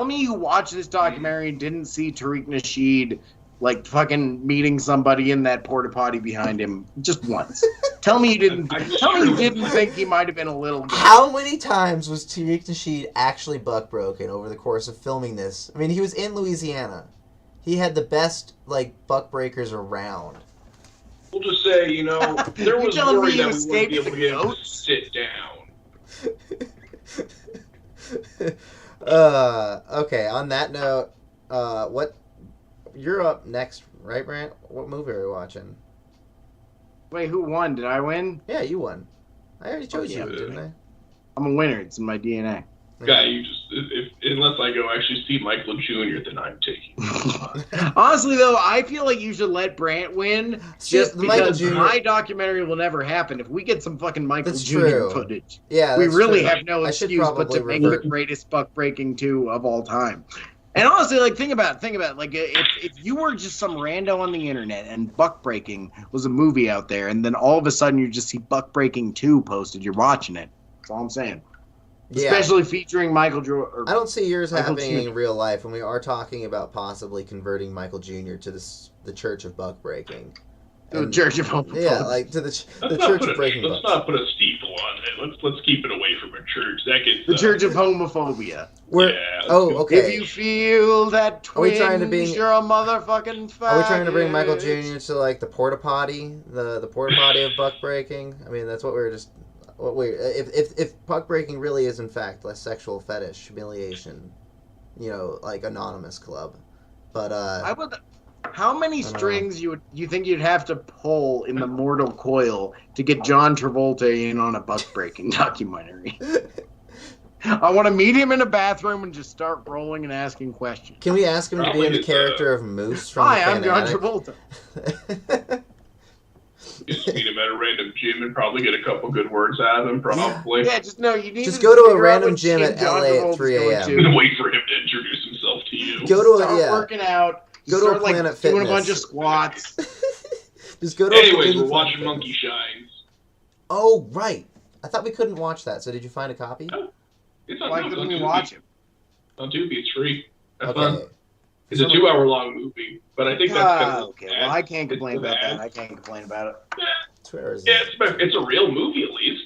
me you watched this documentary and didn't see Tariq Nasheed like fucking meeting somebody in that porta potty behind him just once. Tell me you didn't think he might have been a little gay. How many times was Tariq Nasheed actually buck broken over the course of filming this? I mean, he was in Louisiana. He had the best, like, buck breakers around. We'll just say, there was worry that we wouldn't be able to get him to sit down. Okay, on that note, you're up next, right, Brant? What movie are we watching? Wait, who won? Did I win? Yeah, you won. I already chose you, didn't I? I'm a winner. It's in my DNA. Guy, unless I go actually see Michael Jr., then I'm taking. Honestly, though, I feel like you should let Brant win just because my documentary will never happen. If we get some fucking Michael Jr. footage, we really have no excuse but to make the greatest buck breaking 2 of all time. And honestly, like, think about it. Like, if you were just some rando on the internet and Buck Breaking was a movie out there, and then all of a sudden you just see Buck Breaking 2 posted, you're watching it. That's all I'm saying. Yeah. Especially featuring Michael Jordan. I don't see yours happening in real life, and we are talking about possibly converting Michael Jr. to the Church of Buck Breaking. The Church of Homophobia. Yeah, like to the Church of Breaking Bucks. Let's not put a steeple on it. Let's keep it away from a church. That gets the Church of Homophobia. Okay. If you feel that twinge, you're a motherfucking faggot. Are we trying to bring Michael Jr. to like the porta potty, the porta potty of Buck Breaking? I mean, that's what we were just. If buck breaking really is in fact a sexual fetish, humiliation, like Anonymous Club, but how many strings you think you'd have to pull in the mortal coil to get John Travolta in on a buck breaking documentary? I want to meet him in a bathroom and just start rolling and asking questions. Can we ask him to be in the character of Moose from Hi, I'm John Travolta. Just meet him at a random gym and probably get a couple good words out of him, probably. Yeah, you need to go to a random gym at LA at 3 a.m. Wait for him to introduce himself to you. Start working out. Go to Start, Planet like, Fitness. doing a bunch of squats. Just go to. Anyways, we're watching Monkey Shines. Oh right, I thought we couldn't watch that. So did you find a copy? Oh, it's on, Why it's on couldn't we Tubi. watch it? On Tubi, it's free. Have Okay. fun. It's a 2-hour-long movie, but I think that's kind of Okay, well, I can't complain about that. I can't complain about it. Where is Yeah, it? it's a real movie at least.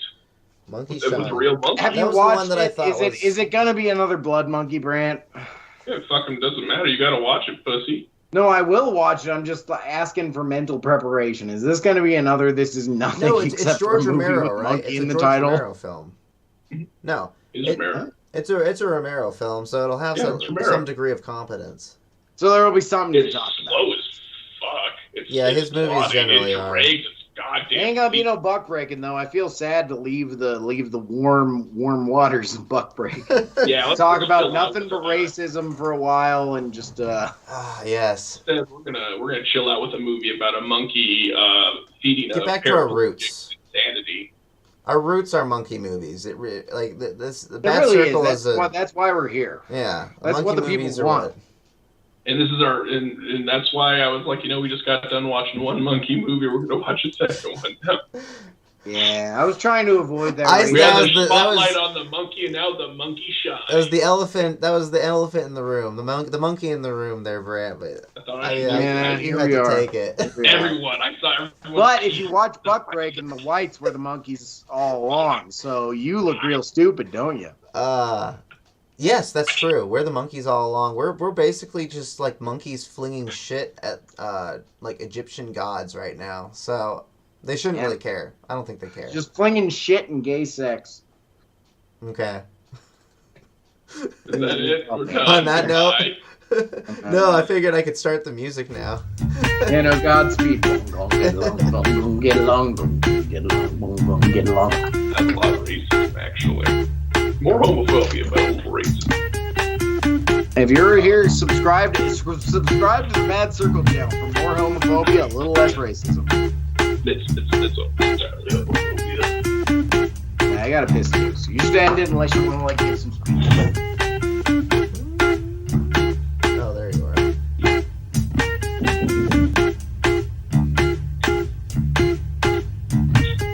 Monkey It was a Shine. real monkey. Have That you was the one watched that I it? thought was- Is it gonna be another Blood Monkey, Brant? Yeah, it fucking doesn't matter. You gotta watch it, pussy. No, I will watch it. I'm just asking for mental preparation. Is this gonna be another? This is nothing No, it's except George for a movie Romero, with right? monkey It's in a the George title. Romero film. No, It's It- Romero. it's a Romero film, so it'll have Yeah, it's Romero. some degree of competence. So there will be something to It's talk about. slow as fuck. It's, Yeah, it's his movies plotting, generally it's are. Great. It's goddamn. Ain't gonna be no buck breaking though. I feel sad to leave the warm waters of buck break. Yeah, let's Talk about chill out nothing with but that. racism for a while and just Ah, yes. Instead, we're gonna chill out with a movie about a monkey feeding Get a back to our paraplegic roots. insanity. Our roots are monkey movies. It like this. The it Bad really Circle is. is a That's why we're here. yeah. That's monkey what the people movies are want. what- And this is and that's why I was like, we just got done watching one monkey movie. We're gonna watch a second one. Yeah, I was trying to avoid that. I- We racism. that had was the the- that spotlight was- on the monkey, and now the monkey shine. That was the elephant. That was the elephant in the room. The monkey in the room there, Brant. But I thought I I mean, should Yeah, you here had we to are. take it. everyone. I saw everyone. But if you watch Buck Break and the whites were the monkeys all along, so you look real stupid, don't you? Yes, that's true. We're the monkeys all along. We're basically just like monkeys flinging shit at like Egyptian gods right now. So they shouldn't Yeah. really care. I don't think they care. Just flinging shit and gay sex. Okay. Is that it? We're done. On that note. Bye. No, I figured I could start the music now. You know, Godspeed. Get along, get along, get along, get along. That's a lot of racism, actually. More homophobia, but a little racism. If you're here, subscribe to the Mad Circle channel for more homophobia, a little less racism. It's entirely homophobia. Yeah, I gotta piss too, so you should end it unless you want to like give some speech.